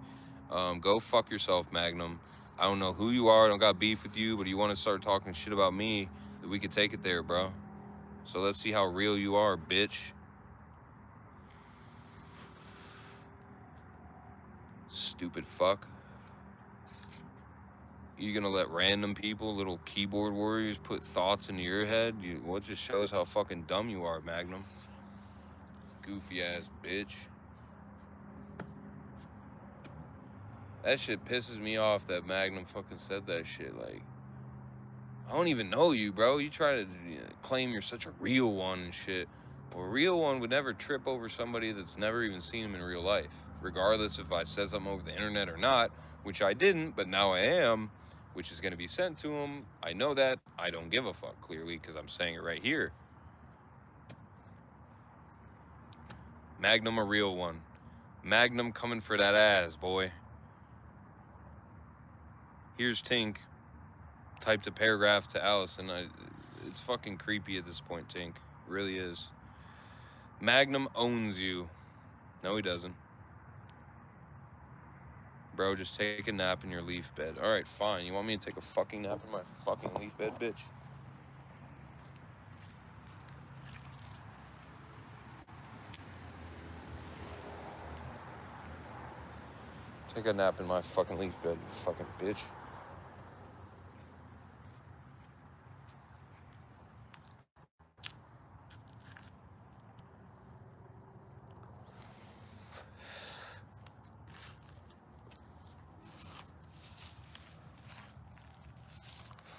Go fuck yourself, Magnum. I don't know who you are. I don't got beef with you, but you want to start talking shit about me, that we could take it there, bro. So let's see how real you are, bitch. Stupid fuck. You gonna let random people, little keyboard warriors, put thoughts into your head? Well, it just shows how fucking dumb you are, Magnum. Goofy ass bitch. That shit pisses me off that Magnum fucking said that shit. Like, I don't even know you, bro. You try to claim you're such a real one and shit. But a real one would never trip over somebody that's never even seen him in real life. Regardless if I said something over the internet or not, which I didn't, but now I am, which is going to be sent to him. I know that. I don't give a fuck, clearly, because I'm saying it right here. Magnum a real one. Magnum coming for that ass, boy. Here's Tink. Typed a paragraph to Allison. It's fucking creepy at this point, Tink. It really is. Magnum owns you. No, he doesn't. Bro, just take a nap in your leaf bed. Alright, fine. You want me to take a fucking nap in my fucking leaf bed, bitch? Take a nap in my fucking leaf bed, you fucking bitch.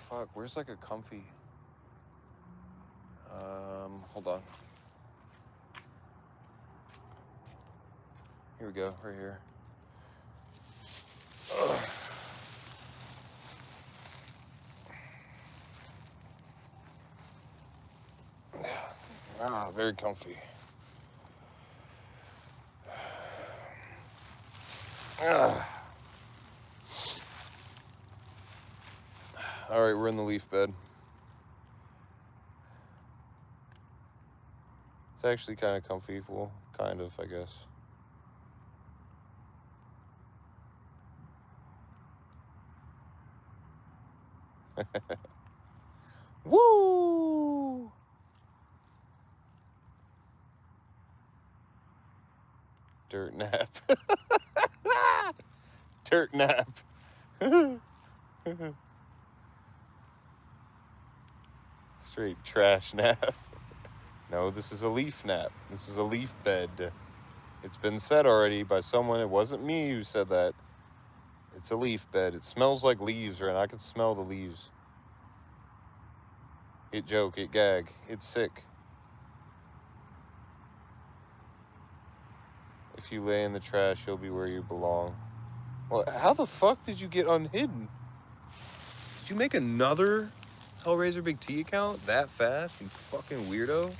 Fuck, where's like a comfy... hold on. Here we go, right here. Ugh. Ah, very comfy. All right, we're in the leaf bed. It's actually kind of comfy, well, kind of, I guess. Woo! Dirt nap. Dirt nap. Straight trash nap. No, this is a leaf nap. This is a leaf bed. It's been said already by someone. It wasn't me who said that. It's a leaf bed. It smells like leaves, right? I can smell the leaves. It joke, it gag. It's sick. If you lay in the trash, you'll be where you belong. Well, how the fuck did you get unhidden? Did you make another Hellraiser BigT account that fast, you fucking weirdo?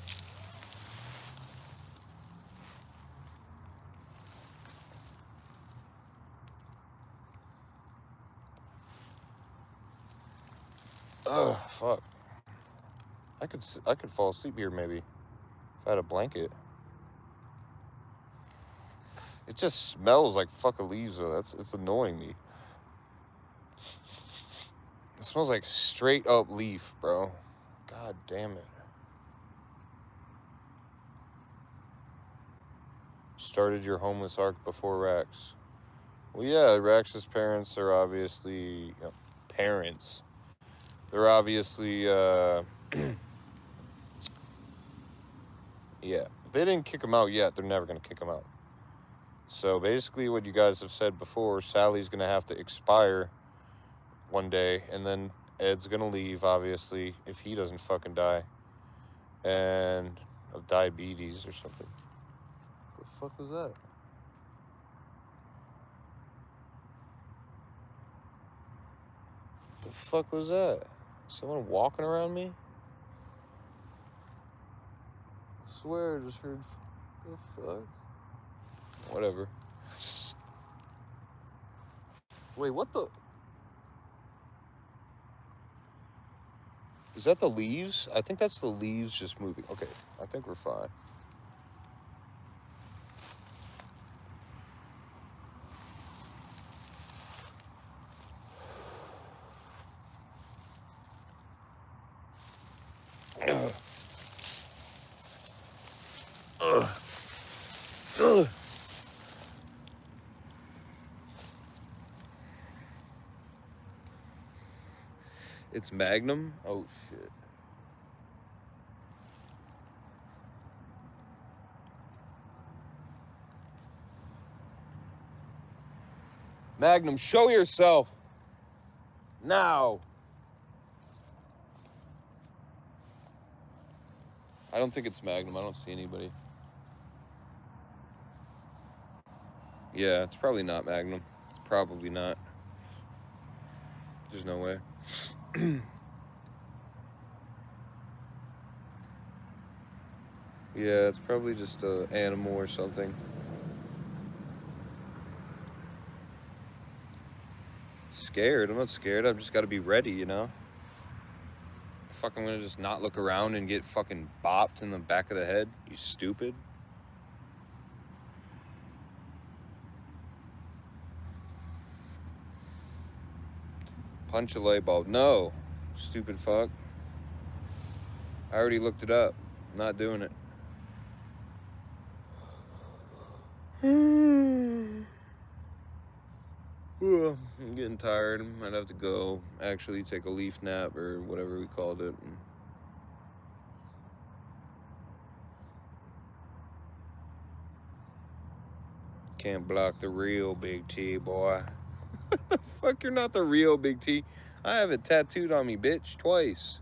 Ugh, fuck. I could fall asleep here maybe if I had a blanket. It just smells like fucking leaves though. It's annoying me. It smells like straight up leaf, bro. God damn it. Started your homeless arc before Rax. Well, yeah, Rax's parents are obviously parents. They're obviously, yeah. If they didn't kick him out yet, they're never going to kick him out. So basically what you guys have said before, Sally's going to have to expire one day, and then Ed's going to leave, obviously, if he doesn't fucking die. And of diabetes or something. What the fuck was that? The fuck was that? Someone walking around me? I swear I just heard. The fuck? Whatever. Wait, what the? Is that the leaves? I think that's the leaves just moving. Okay, I think we're fine. It's Magnum? Oh, shit. Magnum, show yourself. Now. I don't think it's Magnum. I don't see anybody. Yeah, it's probably not Magnum. It's probably not. There's no way. Yeah, it's probably just an animal or something. Scared? I'm not scared. I've just got to be ready, you know? Fuck, I'm gonna just not look around and get fucking bopped in the back of the head? You stupid. Punch a light bulb. No, stupid fuck. I already looked it up. I'm not doing it. I'm getting tired. I'd have to go actually take a leaf nap or whatever we called it. Can't block the real Big T, boy. What the fuck? You're not the real Big T. I have it tattooed on me, bitch, twice.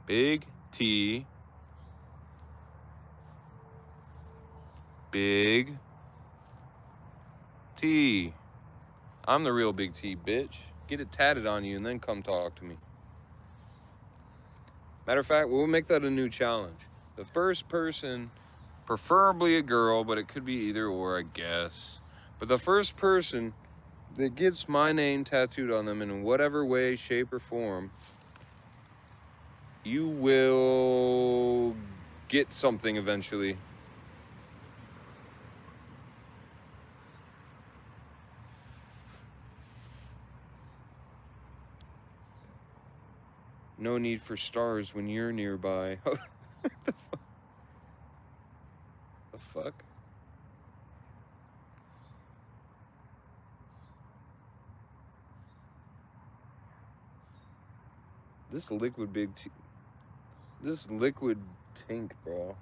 Big T. Big T. I'm the real Big T, bitch. Get it tatted on you and then come talk to me. Matter of fact, we'll make that a new challenge. The first person, preferably a girl, but it could be either or, I guess. But the first person that gets my name tattooed on them in whatever way, shape, or form, you will get something eventually. No need for stars when you're nearby. The fuck? This liquid Big T. This liquid tink, bro.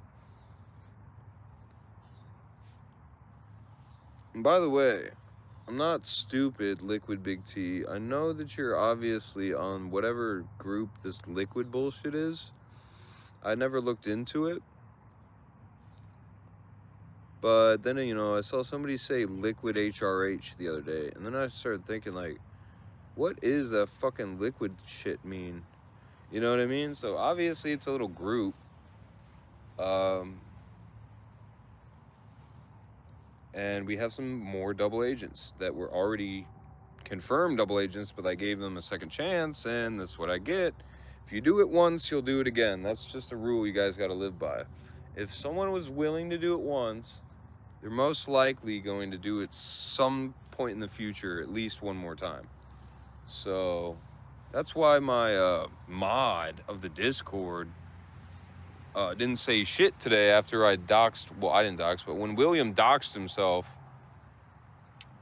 And by the way, I'm not stupid, liquid Big T. I know that you're obviously on whatever group this liquid bullshit is. I never looked into it. But then, you know, I saw somebody say liquid HRH the other day. And then I started thinking, like, what is that fucking liquid shit mean? You know what I mean? So obviously it's a little group. And we have some more double agents that were already confirmed double agents, but I gave them a second chance, and that's what I get. If you do it once, you'll do it again. That's just a rule you guys got to live by. If someone was willing to do it once, they're most likely going to do it some point in the future, at least one more time. So that's why my mod of the Discord Didn't say shit today after I doxed. Well, I didn't dox, but when William doxed himself,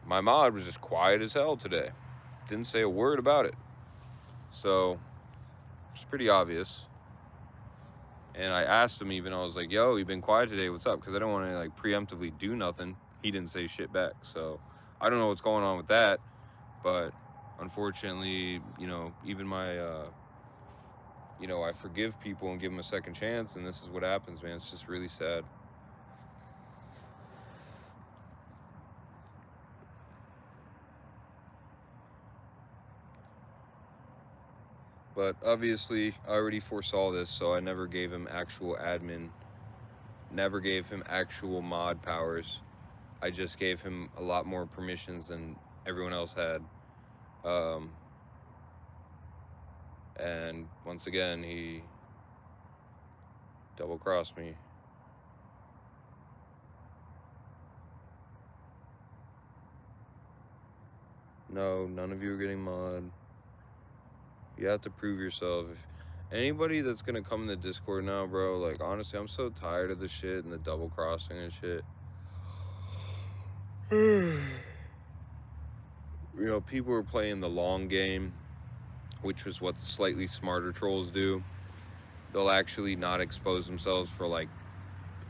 my mod was just quiet as hell today. Didn't say a word about it. So it's pretty obvious. And I asked him even, I was like, yo, you've been quiet today, what's up? Because I don't want to like preemptively do nothing. He didn't say shit back. So I don't know what's going on with that. But unfortunately, you know, even my, you know, I forgive people and give them a second chance. And this is what happens, man. It's just really sad. But obviously, I already foresaw this, so I never gave him actual admin, never gave him actual mod powers. I just gave him a lot more permissions than everyone else had. And once again, he double-crossed me. No, none of you are getting mod. You have to prove yourself. If anybody that's gonna come in the Discord now, bro, like, honestly, I'm so tired of the shit and the double-crossing and shit. You know, people are playing the long game, which was what the slightly smarter trolls do. They'll actually not expose themselves for like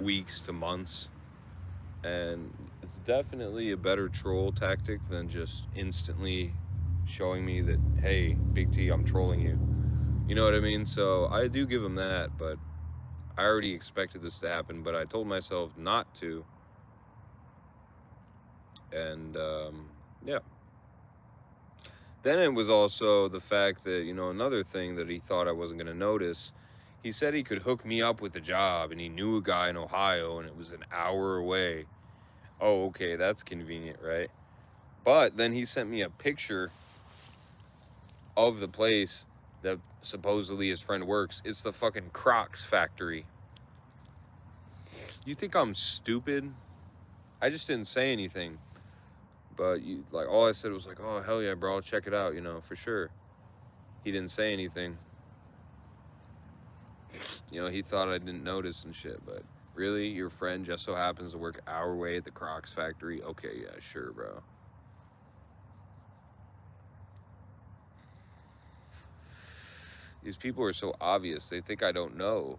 weeks to months. And it's definitely a better troll tactic than just instantly showing me that, hey, Big T, I'm trolling you. You know what I mean? So I do give them that, but I already expected this to happen, but I told myself not to. And yeah. Then it was also the fact that, you know, another thing that he thought I wasn't going to notice. He said he could hook me up with a job, and he knew a guy in Ohio, and it was an hour away. Oh, okay, that's convenient, right? But then he sent me a picture of the place that supposedly his friend works. It's the fucking Crocs factory. You think I'm stupid? I just didn't say anything. But you, like, all I said was like, oh, hell yeah, bro, I'll check it out, you know, for sure. He didn't say anything. You know, he thought I didn't notice and shit, but really, your friend just so happens to work our way at the Crocs factory? Okay, yeah, sure, bro. These people are so obvious. They think I don't know.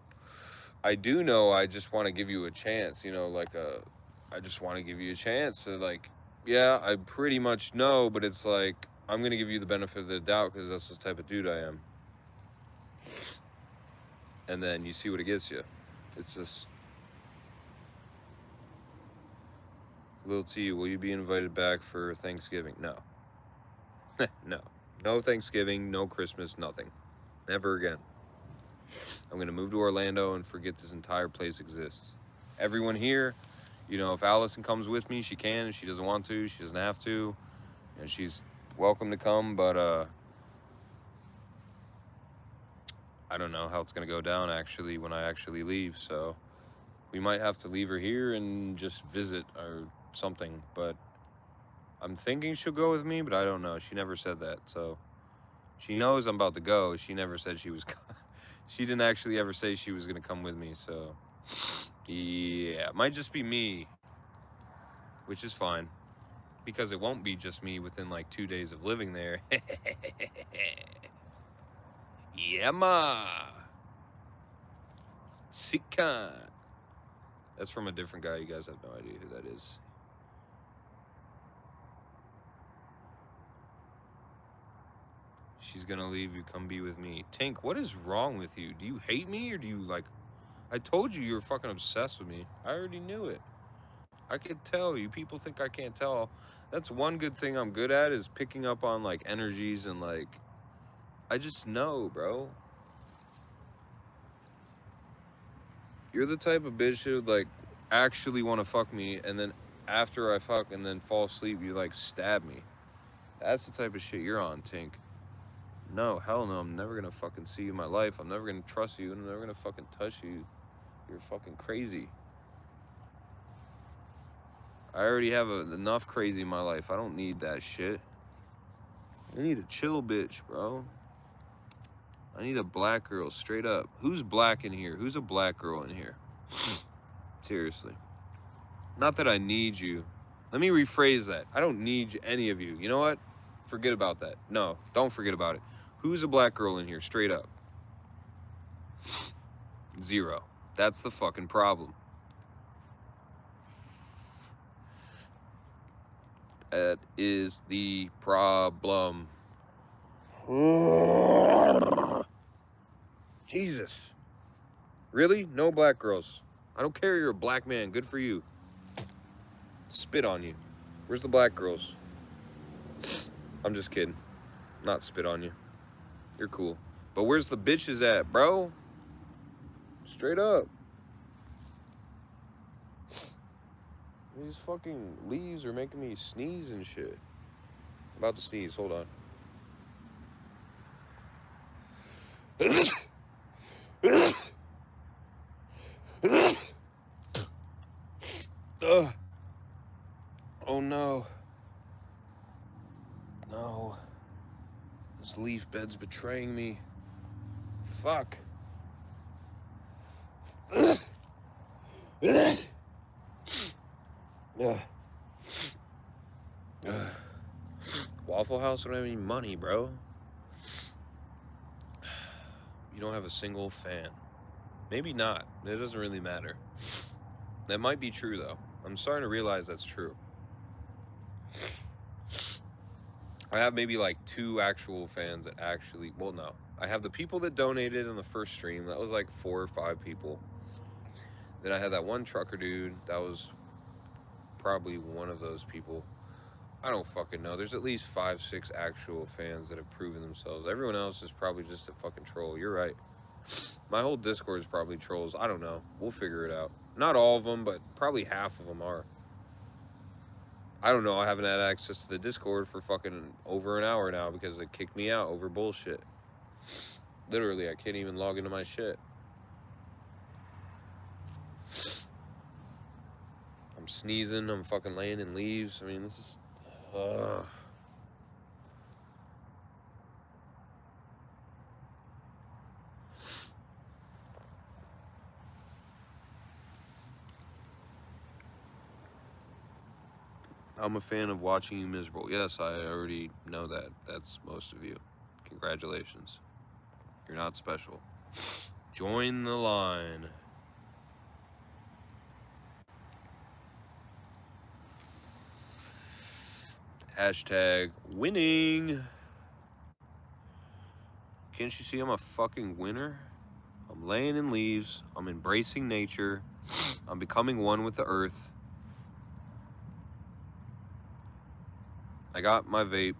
I do know. I just want to give you a chance, you know, like I just want to give you a chance. So like, yeah, I pretty much know, but it's like, I'm going to give you the benefit of the doubt because that's the type of dude I am. And then you see what it gets you. It's just, Lil T, will you be invited back for Thanksgiving? No. No. No Thanksgiving, no Christmas, nothing. Never again. I'm going to move to Orlando and forget this entire place exists. Everyone here, you know, if Allison comes with me, she can. If she doesn't want to, she doesn't have to. And she's welcome to come, but I don't know how it's going to go down, actually, when I actually leave. So we might have to leave her here and just visit or something. But I'm thinking she'll go with me, but I don't know. She never said that, so she knows I'm about to go. She never said she was she didn't actually ever say she was going to come with me, so yeah, it might just be me, which is fine, because it won't be just me within like 2 days of living there. Yeah, ma. Sika. That's from a different guy. You guys have no idea who that is. She's gonna leave you, come be with me. Tink, what is wrong with you? Do you hate me or do you like... I told you were fucking obsessed with me. I already knew it. I could tell. You people think I can't tell. That's one good thing I'm good at, is picking up on like energies and like... I just know, bro. You're the type of bitch who would like actually want to fuck me, and then after I fuck and then fall asleep, you like stab me. That's the type of shit you're on, Tink. No, hell no, I'm never gonna fucking see you in my life. I'm never gonna trust you, and I'm never gonna fucking touch you. You're fucking crazy. I already have enough crazy in my life. I don't need that shit. I need a chill bitch, bro. I need a black girl, straight up. Who's black in here? Who's a black girl in here? Seriously. Not that I need you. Let me rephrase that. I don't need any of you. You know what? Forget about that. No, don't forget about it. Who's a black girl in here, straight up? 0. That's the fucking problem. That is the problem. Jesus. Really? No black girls. I don't care, you're a black man. Good for you. Spit on you. Where's the black girls? I'm just kidding. Not spit on you. You're cool. But where's the bitches at, bro? Straight up. These fucking leaves are making me sneeze and shit. I'm about to sneeze. Hold on. Oh no. No. This leaf bed's betraying me. Fuck. Waffle House don't have any money, bro. You don't have a single fan. Maybe not. It doesn't really matter. That might be true, though. I'm starting to realize that's true. I have maybe like 2 actual fans that actually... Well, no. I have the people that donated in the first stream. That was like 4 or 5 people. Then I had that one trucker dude. That was probably one of those people. I don't fucking know. There's at least 5, 6 actual fans that have proven themselves. Everyone else is probably just a fucking troll. You're right. My whole Discord is probably trolls. I don't know. We'll figure it out. Not all of them, but probably half of them are. I don't know. I haven't had access to the Discord for fucking over an hour now because they kicked me out over bullshit. Literally, I can't even log into my shit. I'm sneezing. I'm fucking laying in leaves. I mean, this is... I'm a fan of watching you miserable. Yes, I already know that. That's most of you. Congratulations. You're not special. Join the line. Hashtag winning. Can't you see I'm a fucking winner? I'm laying in leaves. I'm embracing nature. I'm becoming one with the earth. I got my vape.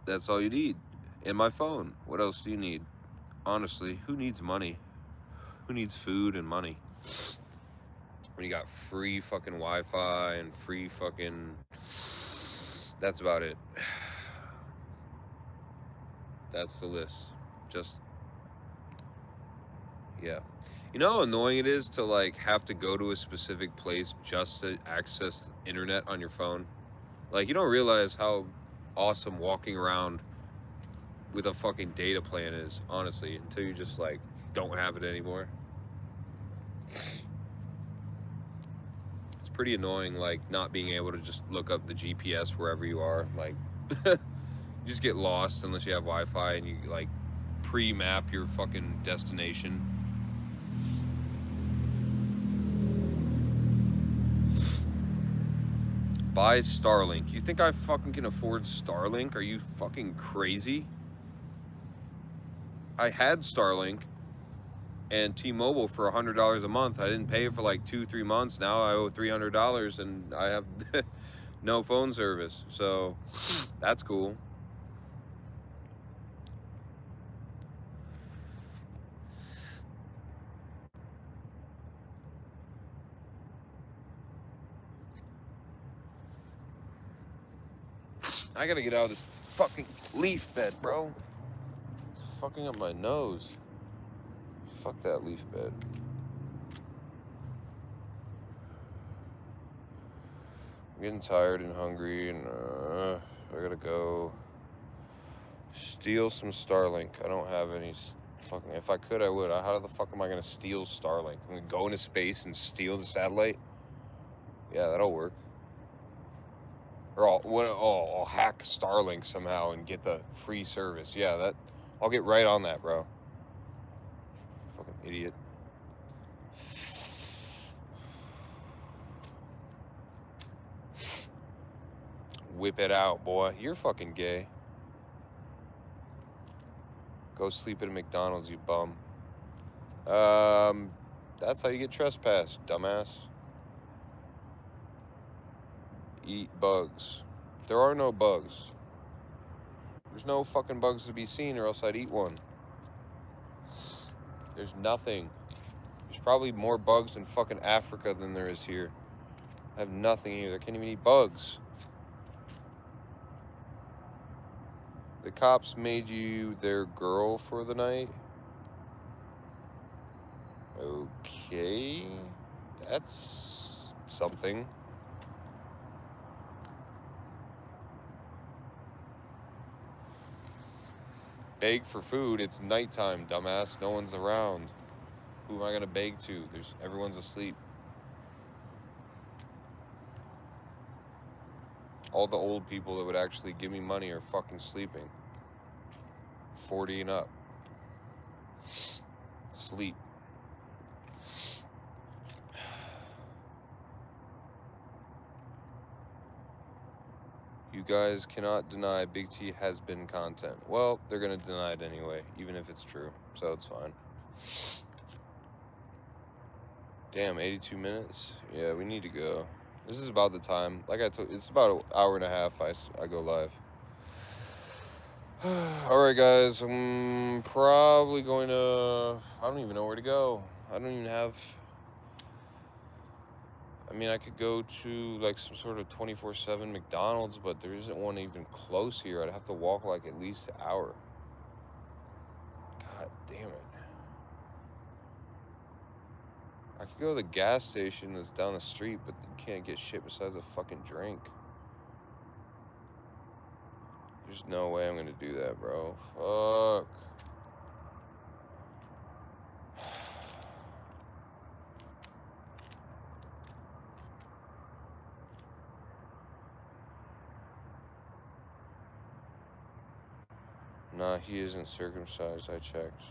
That's all you need. And my phone. What else do you need? Honestly, who needs money? Who needs food and money? When you got free fucking Wi-Fi and free fucking... That's about it. That's the list. Just... Yeah. You know how annoying it is to like have to go to a specific place just to access the internet on your phone? Like, you don't realize how awesome walking around with a fucking data plan is, honestly, until you just like don't have it anymore. It's pretty annoying, like not being able to just look up the GPS wherever you are. Like, you just get lost unless you have Wi-Fi and you like pre-map your fucking destination. Buy Starlink. You think I fucking can afford Starlink? Are you fucking crazy? I had Starlink and T-Mobile for $100 a month. I didn't pay it for like 2-3 months. Now I owe $300 and I have no phone service. So that's cool. I gotta get out of this fucking leaf bed, bro. It's fucking up my nose. Fuck that leaf bed. I'm getting tired and hungry and I gotta go steal some Starlink. I don't have any fucking... If I could, I would. How the fuck am I gonna steal Starlink? I'm gonna go into space and steal the satellite? Yeah, that'll work. Or I'll hack Starlink somehow and get the free service. Yeah, I'll get right on that, bro. Fucking idiot. Whip it out, boy. You're fucking gay. Go sleep at a McDonald's, you bum. That's how you get trespassed, dumbass. Eat bugs. There are no bugs. There's no fucking bugs to be seen, or else I'd eat one. There's nothing. There's probably more bugs in fucking Africa than there is here. I have nothing here. I can't even eat bugs. The cops made you their girl for the night? Okay. That's something. Beg for food. It's nighttime, dumbass. No one's around. Who am I gonna beg to? Everyone's asleep. All the old people that would actually give me money are fucking sleeping. 40 and up. Sleep. You guys cannot deny BigT has been content. Well, they're gonna deny it anyway, even if it's true, so it's fine. Damn, 82 minutes? Yeah, we need to go. This is about the time. Like I told, it's about an hour and a half I go live. Alright guys, I'm probably going to... I don't even know where to go. I don't even have... I mean, I could go to like some sort of 24/7 McDonald's, but there isn't one even close here. I'd have to walk like at least an hour. God damn it. I could go to the gas station that's down the street, but you can't get shit besides a fucking drink. There's no way I'm gonna do that, bro. Fuck. Nah, he isn't circumcised, I checked.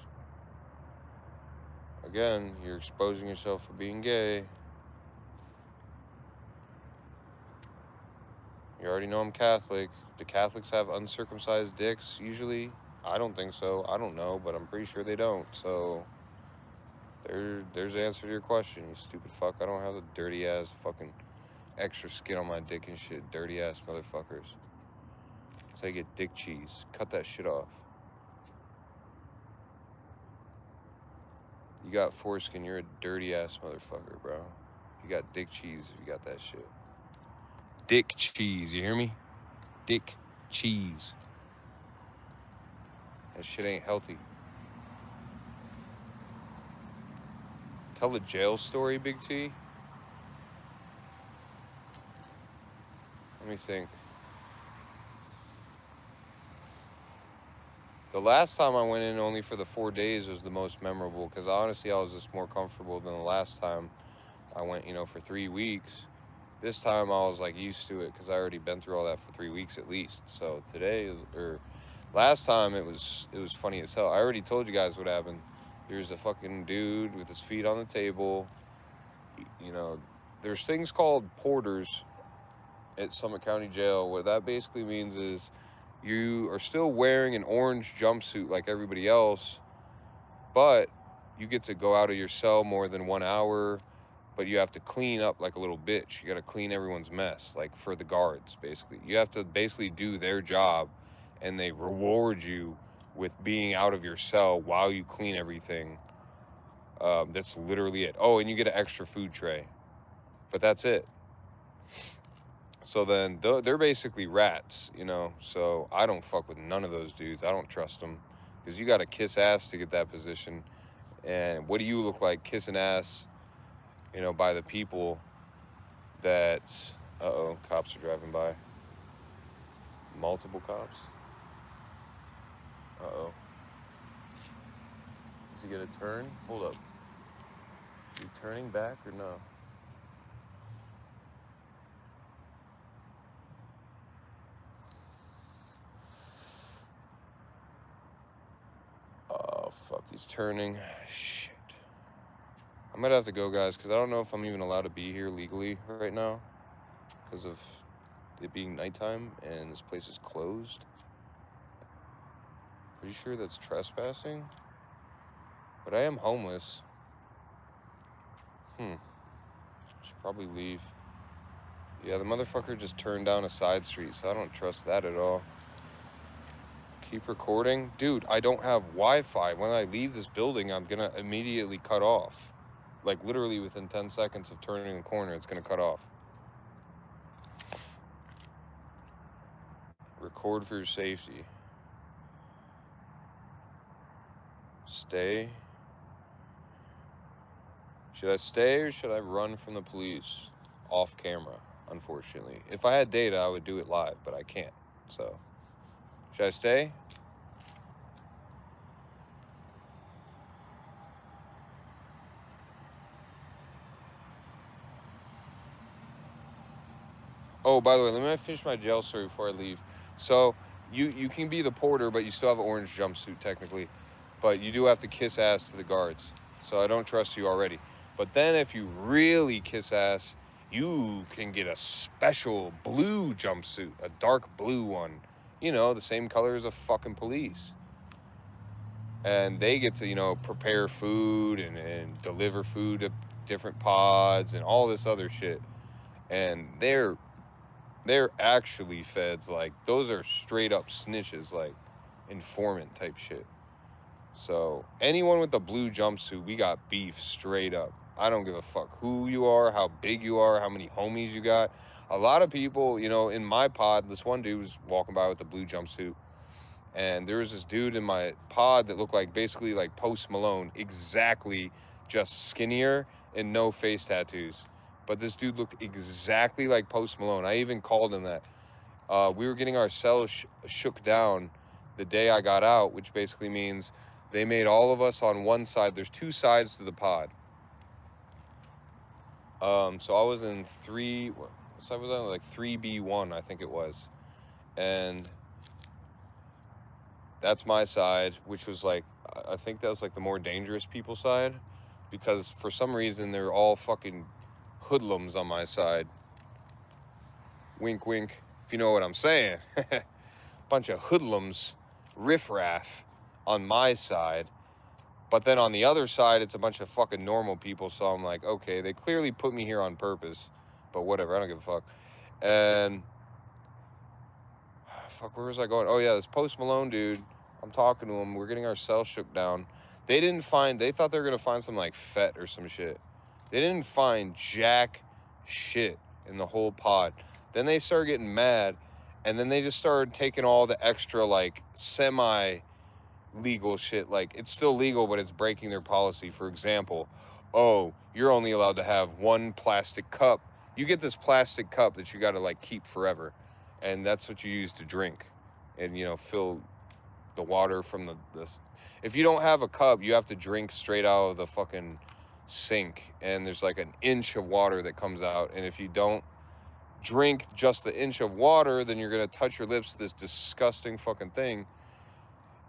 Again, you're exposing yourself for being gay. You already know I'm Catholic. Do Catholics have uncircumcised dicks, usually? I don't think so. I don't know, but I'm pretty sure they don't. So, there's the answer to your question, you stupid fuck. I don't have the dirty-ass fucking extra skin on my dick and shit. Dirty-ass motherfuckers. That's how you get dick cheese. Cut that shit off. You got foreskin, you're a dirty-ass motherfucker, bro. You got dick cheese if you got that shit. Dick cheese, you hear me? Dick cheese. That shit ain't healthy. Tell the jail story, Big T. Let me think. The last time I went in only for the 4 days was the most memorable, because honestly I was just more comfortable than the last time I went, you know, for 3 weeks. This time I was like used to it because I already been through all that for 3 weeks at least. So today, or last time, it was funny as hell. I already told you guys what happened. There's a fucking dude with his feet on the table. You know, there's things called porters at Summit County Jail. What that basically means is you are still wearing an orange jumpsuit like everybody else, but you get to go out of your cell more than 1 hour, but you have to clean up like a little bitch. You got to clean everyone's mess, like for the guards, basically. You have to basically do their job, and they reward you with being out of your cell while you clean everything. That's literally it. Oh, and you get an extra food tray, but that's it. So then they're basically rats, you know, so I don't fuck with none of those dudes. I don't trust them, because you got to kiss ass to get that position. And what do you look like kissing ass, you know, by the people that... Uh-oh, cops are driving by. multiple cops. Uh-oh. Is he gonna turn? Hold up. Are you turning back or no? Oh, fuck, he's turning. Shit. I might have to go, guys, because I don't know if I'm even allowed to be here legally right now because of it being nighttime and this place is closed. Pretty sure that's trespassing. But I am homeless. Should probably leave. Yeah, the motherfucker just turned down a side street, so I don't trust that at all. Keep recording. Dude, I don't have Wi-Fi. When I leave this building, I'm gonna immediately cut off. Like, literally within 10 seconds of turning the corner, it's gonna cut off. Record for your safety. Stay. Should I stay or should I run from the police off camera, unfortunately? If I had data, I would do it live, but I can't. So, should I stay? Oh, by the way, let me finish my jail story before I leave. So, you can be the porter, but you still have an orange jumpsuit, technically. But you do have to kiss ass to the guards. So I don't trust you already. But then if you really kiss ass, you can get a special blue jumpsuit, a dark blue one. You know, the same color as a fucking police. And they get to, you know, prepare food and deliver food to different pods and all this other shit. And they're actually feds. Like, those are straight up snitches, like informant type shit. So anyone with the blue jumpsuit, we got beef straight up. I don't give a fuck who you are, how big you are, how many homies you got. A lot of people, you know, in my pod, this one dude was walking by with the blue jumpsuit. And there was this dude in my pod that looked like basically like Post Malone, exactly, just skinnier and no face tattoos. But this dude looked exactly like Post Malone. I even called him that. We were getting our cells shook down the day I got out, which basically means they made all of us on one side. There's two sides to the pod. So I was in what side was I on? Like 3B1, I think it was. And that's my side, which was like, I think that was like the more dangerous people side, because for some reason they're all fucking hoodlums on my side. Wink, wink, if you know what I'm saying. Bunch of hoodlums, riffraff on my side. But then on the other side, it's a bunch of fucking normal people. So I'm like, okay, they clearly put me here on purpose. But whatever, I don't give a fuck. And fuck, where was I going? Oh yeah, this Post Malone dude. I'm talking to him. We're getting our cells shook down. They thought they were gonna find some like fet or some shit. They didn't find jack shit in the whole pod. Then they started getting mad, and then they just started taking all the extra like semi-legal shit. Like, it's still legal, but it's breaking their policy. For example, oh, you're only allowed to have one plastic cup. You get this plastic cup that you got to like keep forever, and that's what you use to drink, and you know, fill the water from this. If you don't have a cup, you have to drink straight out of the fucking sink, and there's like an inch of water that comes out, and if you don't drink just the inch of water, then you're gonna touch your lips to this disgusting fucking thing.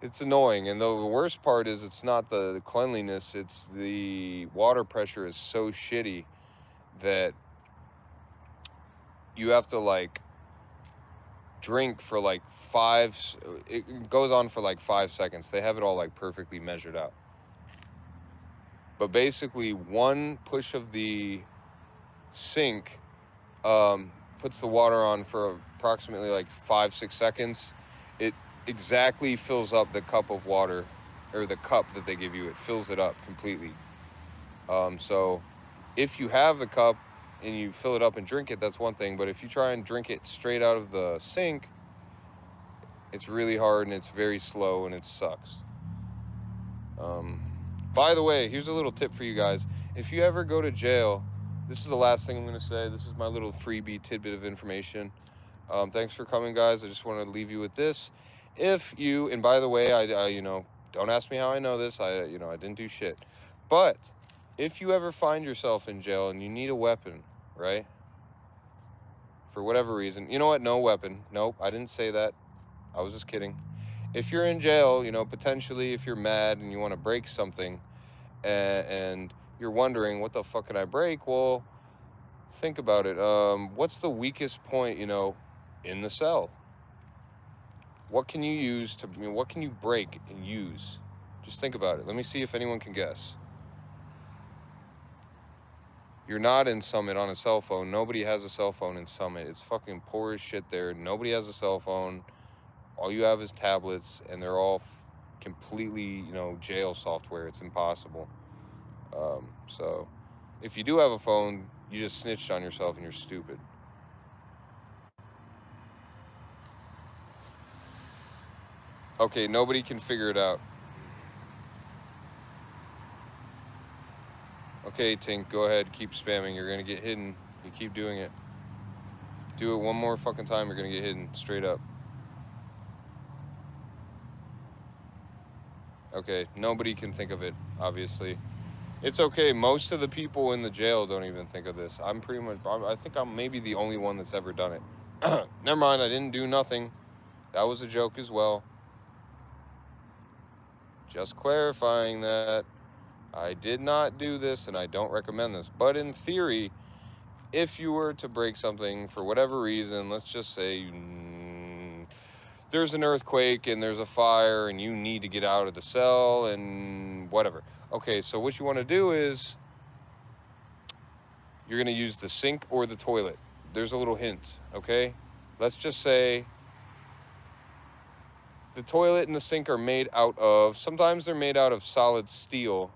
It's annoying. And the worst part is it's not the cleanliness, it's the water pressure is so shitty that you have to like drink for like it goes on for like 5 seconds. They have it all like perfectly measured out. But basically one push of the sink puts the water on for approximately like 5-6 seconds. It exactly fills up the cup of water, or the cup that they give you. It fills it up completely. So if you have the cup and you fill it up and drink it, that's one thing. But if you try and drink it straight out of the sink, it's really hard and it's very slow and it sucks. By the way, here's a little tip for you guys. If you ever go to jail, this is the last thing I'm going to say. This is my little freebie tidbit of information. Thanks for coming, guys. I just want to leave you with this. If you, and by the way, I you know, don't ask me how I know this. You know, I didn't do shit. But if you ever find yourself in jail and you need a weapon, right? For whatever reason, you know what? No weapon. Nope, I didn't say that. I was just kidding. If you're in jail, you know, potentially if you're mad and you want to break something and you're wondering, what the fuck can I break? Well, think about it. What's the weakest point, you know, in the cell? What can you use to, you know, what can you break and use? Just think about it. Let me see if anyone can guess. You're not in Summit on a cell phone. Nobody has a cell phone in Summit. It's fucking poor as shit there. Nobody has a cell phone. All you have is tablets, and they're all completely, you know, jail software. It's impossible. So if you do have a phone, you just snitched on yourself and you're stupid. Okay, nobody can figure it out. Okay, Tink, go ahead. Keep spamming. You're going to get hidden. You keep doing it. Do it one more fucking time. You're going to get hidden. Straight up. Okay, nobody can think of it, obviously. It's okay. Most of the people in the jail don't even think of this. I think I'm maybe the only one that's ever done it. Never mind, I didn't do nothing. That was a joke as well. Just clarifying that I did not do this and I don't recommend this. But in theory, if you were to break something for whatever reason, let's just say there's an earthquake and there's a fire and you need to get out of the cell and whatever. Okay, so what you want to do is you're going to use the sink or the toilet. There's a little hint, okay? Let's just say the toilet and the sink are made out of, sometimes they're made out of solid steel,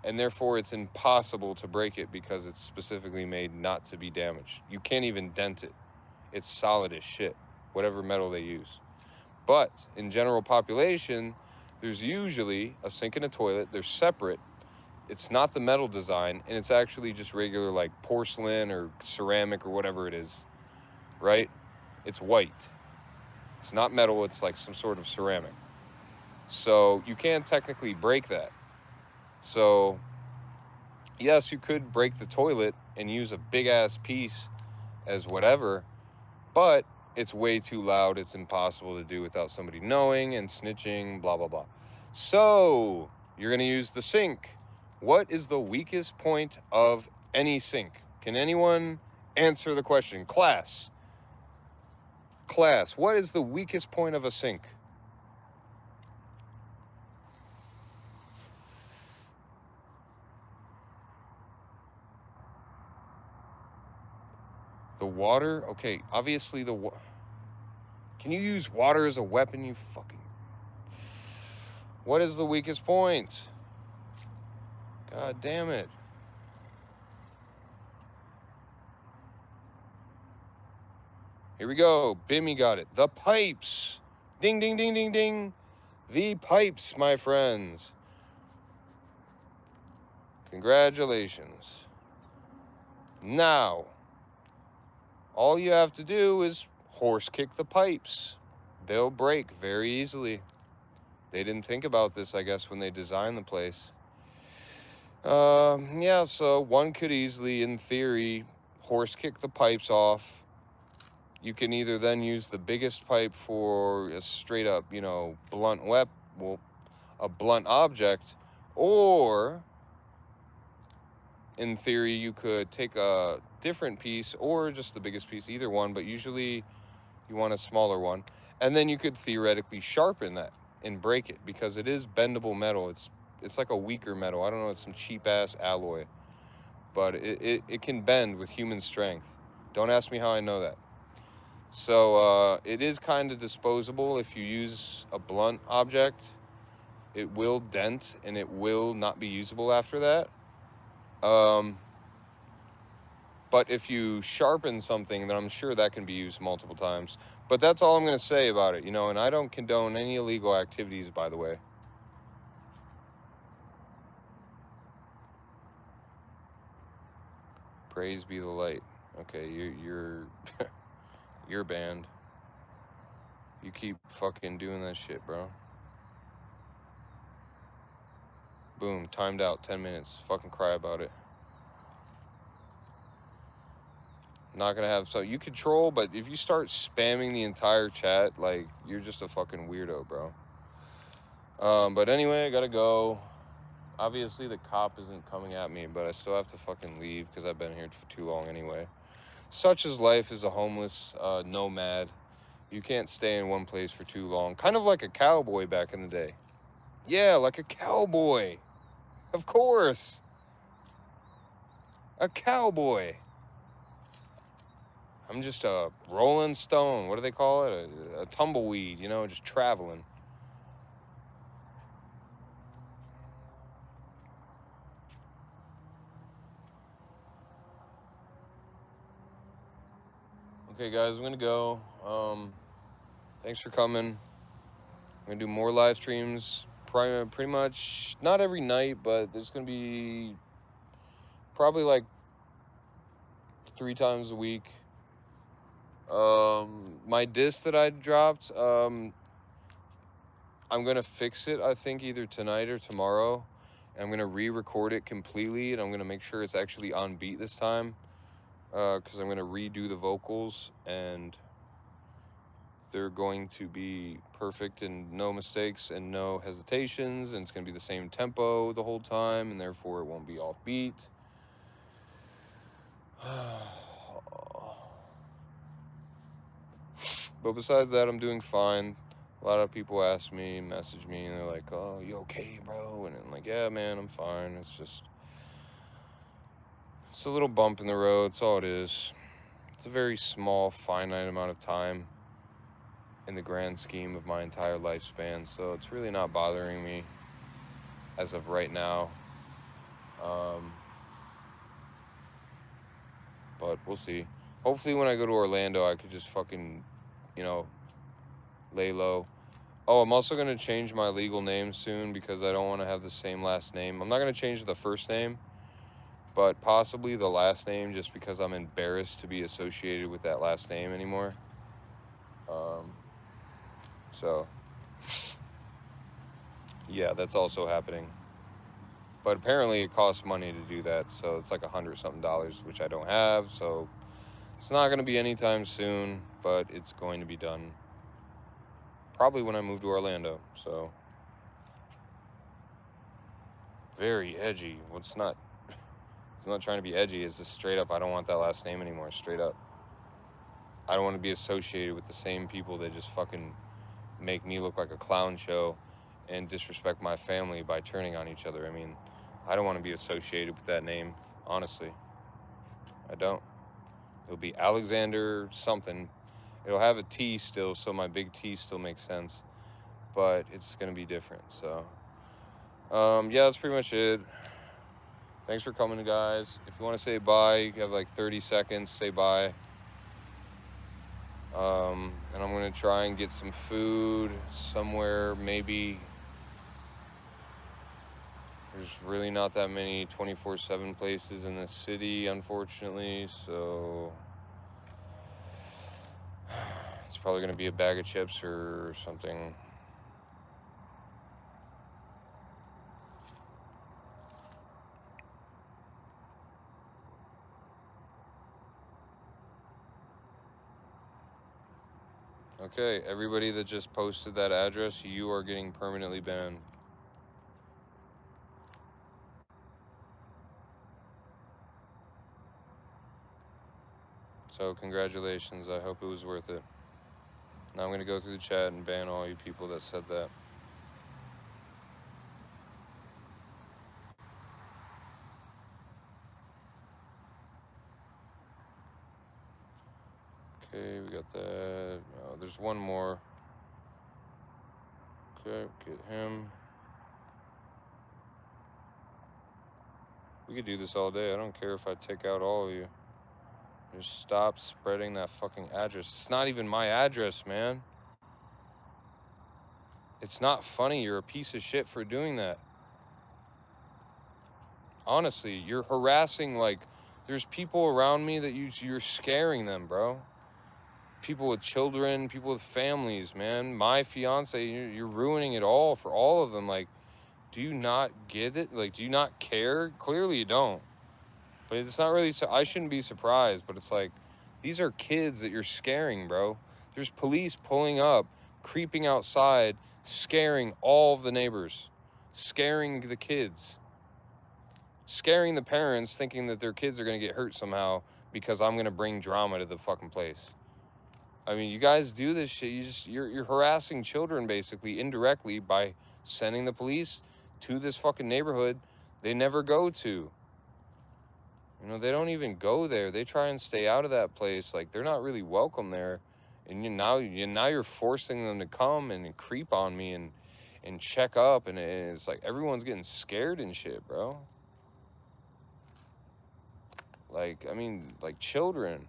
and therefore it's impossible to break it because it's specifically made not to be damaged. You can't even dent it. It's solid as shit, whatever metal they use. But in general population, there's usually a sink and a toilet. They're separate. It's not the metal design, and it's actually just regular like porcelain or ceramic or whatever it is, right? It's white. It's not metal. It's like some sort of ceramic. So you can't technically break that. So yes, you could break the toilet and use a big-ass piece as whatever, but it's way too loud. It's impossible to do without somebody knowing and snitching, blah, blah, blah. So you're going to use the sink. What is the weakest point of any sink? Can anyone answer the question? Class, what is the weakest point of a sink? The water? Okay, obviously can you use water as a weapon, you fucking... What is the weakest point? God damn it. Here we go. Bimmy got it. The pipes. Ding, ding, ding, ding, ding. The pipes, my friends. Congratulations. Now, all you have to do is horse kick the pipes. They'll break very easily. They didn't think about this, I guess, when they designed the place. Yeah, so one could easily, in theory, horse kick the pipes off. You can either then use the biggest pipe for a straight up, you know, blunt a blunt object, or in theory, you could take a different piece or just the biggest piece, either one, but usually you want a smaller one. And then you could theoretically sharpen that and break it because it is bendable metal. It's like a weaker metal. I don't know, it's some cheap-ass alloy. But it can bend with human strength. Don't ask me how I know that. So it is kind of disposable if you use a blunt object. It will dent and it will not be usable after that. But if you sharpen something, then I'm sure that can be used multiple times. But that's all I'm going to say about it, you know, and I don't condone any illegal activities, by the way. Praise be the light. Okay, you're You're banned. You keep fucking doing that shit, bro. Boom, timed out, 10 minutes. Fucking cry about it. Not gonna have, so you control, but if you start spamming the entire chat, like, you're just a fucking weirdo, bro. But anyway, I gotta go. Obviously, the cop isn't coming at me, but I still have to fucking leave because I've been here for too long anyway. Such is life as a homeless nomad. You can't stay in one place for too long. Kind of like a cowboy back in the day. Yeah, like a cowboy. Of course. A cowboy. I'm just a rolling stone. What do they call it? A tumbleweed, you know, just traveling. Okay, guys, I'm going to go. Thanks for coming. I'm going to do more live streams. Pretty much, not every night, but there's going to be probably like 3 times a week. My disc that I dropped, I'm gonna fix it, I think, either tonight or tomorrow. And I'm gonna re-record it completely, and I'm gonna make sure it's actually on beat this time, because I'm gonna redo the vocals, and they're going to be perfect and no mistakes and no hesitations, and it's gonna be the same tempo the whole time, and therefore it won't be off beat. But besides that, I'm doing fine. A lot of people ask me, message me, and they're like, "Oh, you okay, bro?" And I'm like, "Yeah, man, I'm fine. It's a little bump in the road. That's all it is. It's a very small, finite amount of time in the grand scheme of my entire lifespan, so it's really not bothering me as of right now. But we'll see. Hopefully when I go to Orlando, I could just fucking, you know, lay low. Oh, I'm also going to change my legal name soon because I don't want to have the same last name. I'm not going to change the first name, but possibly the last name, just because I'm embarrassed to be associated with that last name anymore. So, yeah, that's also happening. But apparently it costs money to do that, so it's like $100-something, which I don't have, so it's not going to be anytime soon, but it's going to be done probably when I move to Orlando. So, very edgy. Well, it's not trying to be edgy. It's just straight up, I don't want that last name anymore. Straight up, I don't want to be associated with the same people that just fucking make me look like a clown show and disrespect my family by turning on each other. I mean, I don't want to be associated with that name, honestly. I don't. It'll be Alexander something. It'll have a T still, so my big T still makes sense, but it's gonna be different. So yeah, that's pretty much it. Thanks for coming, guys. If you want to say bye, you have like 30 seconds, say bye. And I'm gonna try and get some food somewhere. Maybe there's really not that many 24/7 places in the city, unfortunately, so it's probably gonna be a bag of chips or something. Okay, everybody that just posted that address, you are getting permanently banned. So congratulations, I hope it was worth it. Now I'm gonna go through the chat and ban all you people that said that. Okay, we got that. Oh, there's one more. Okay, get him. We could do this all day. I don't care if I take out all of you. Just stop spreading that fucking address. It's not even my address, man. It's not funny. You're a piece of shit for doing that. Honestly, you're harassing, like, there's people around me that you're scaring them, bro. people with children, people with families, man. My fiance, you're ruining it all for all of them. Like, do you not get it? Like, do you not care? Clearly you don't. But it's not really, so I shouldn't be surprised, but it's like, these are kids that you're scaring, bro. There's police pulling up, creeping outside, scaring all of the neighbors, scaring the kids, scaring the parents, thinking that their kids are going to get hurt somehow because I'm going to bring drama to the fucking place. I mean, you guys do this shit. You're harassing children basically indirectly by sending the police to this fucking neighborhood they never go to. You know, they don't even go there. They try and stay out of that place. Like, they're not really welcome there. And now you're forcing them to come and creep on me and check up. And it's like everyone's getting scared and shit, bro. Like, I mean, like children.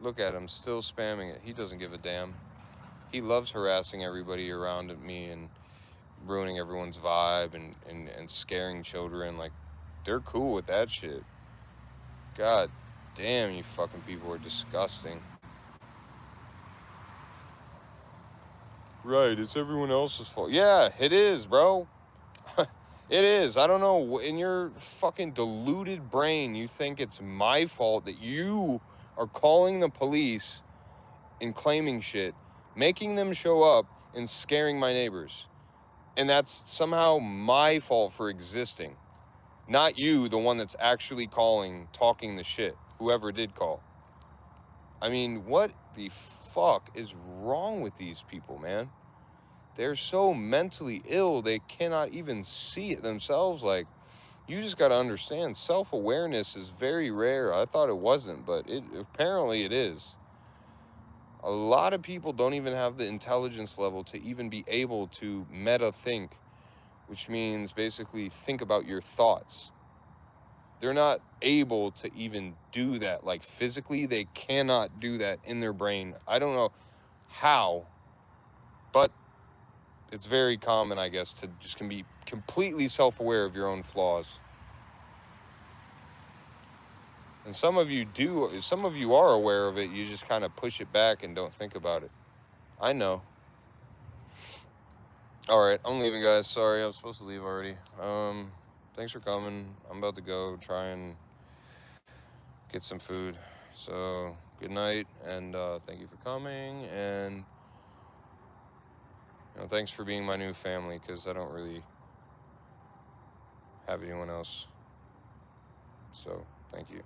Look at him, still spamming it. He doesn't give a damn. He loves harassing everybody around me and ruining everyone's vibe and scaring children. Like, they're cool with that shit. God damn, you fucking people are disgusting. Right, it's everyone else's fault. Yeah, it is, bro. It is. I don't know. In your fucking deluded brain, you think it's my fault that you are calling the police and claiming shit, making them show up and scaring my neighbors. And that's somehow my fault for existing. Not you, the one that's actually calling, talking the shit, whoever did call. I mean, what the fuck is wrong with these people, man? They're so mentally ill, they cannot even see it themselves. Like, you just got to understand, self-awareness is very rare. I thought it wasn't, but apparently it is. A lot of people don't even have the intelligence level to even be able to meta-think, which means basically think about your thoughts. They're not able to even do that. Like, physically, they cannot do that in their brain. I don't know how, but it's very common, I guess, to just can be completely self-aware of your own flaws. And some of you are aware of it. You just kind of push it back and don't think about it. I know. All right, I'm leaving, guys. Sorry, I was supposed to leave already. Thanks for coming. I'm about to go try and get some food. So, good night, and thank you for coming, and thanks for being my new family, because I don't really have anyone else. So, thank you.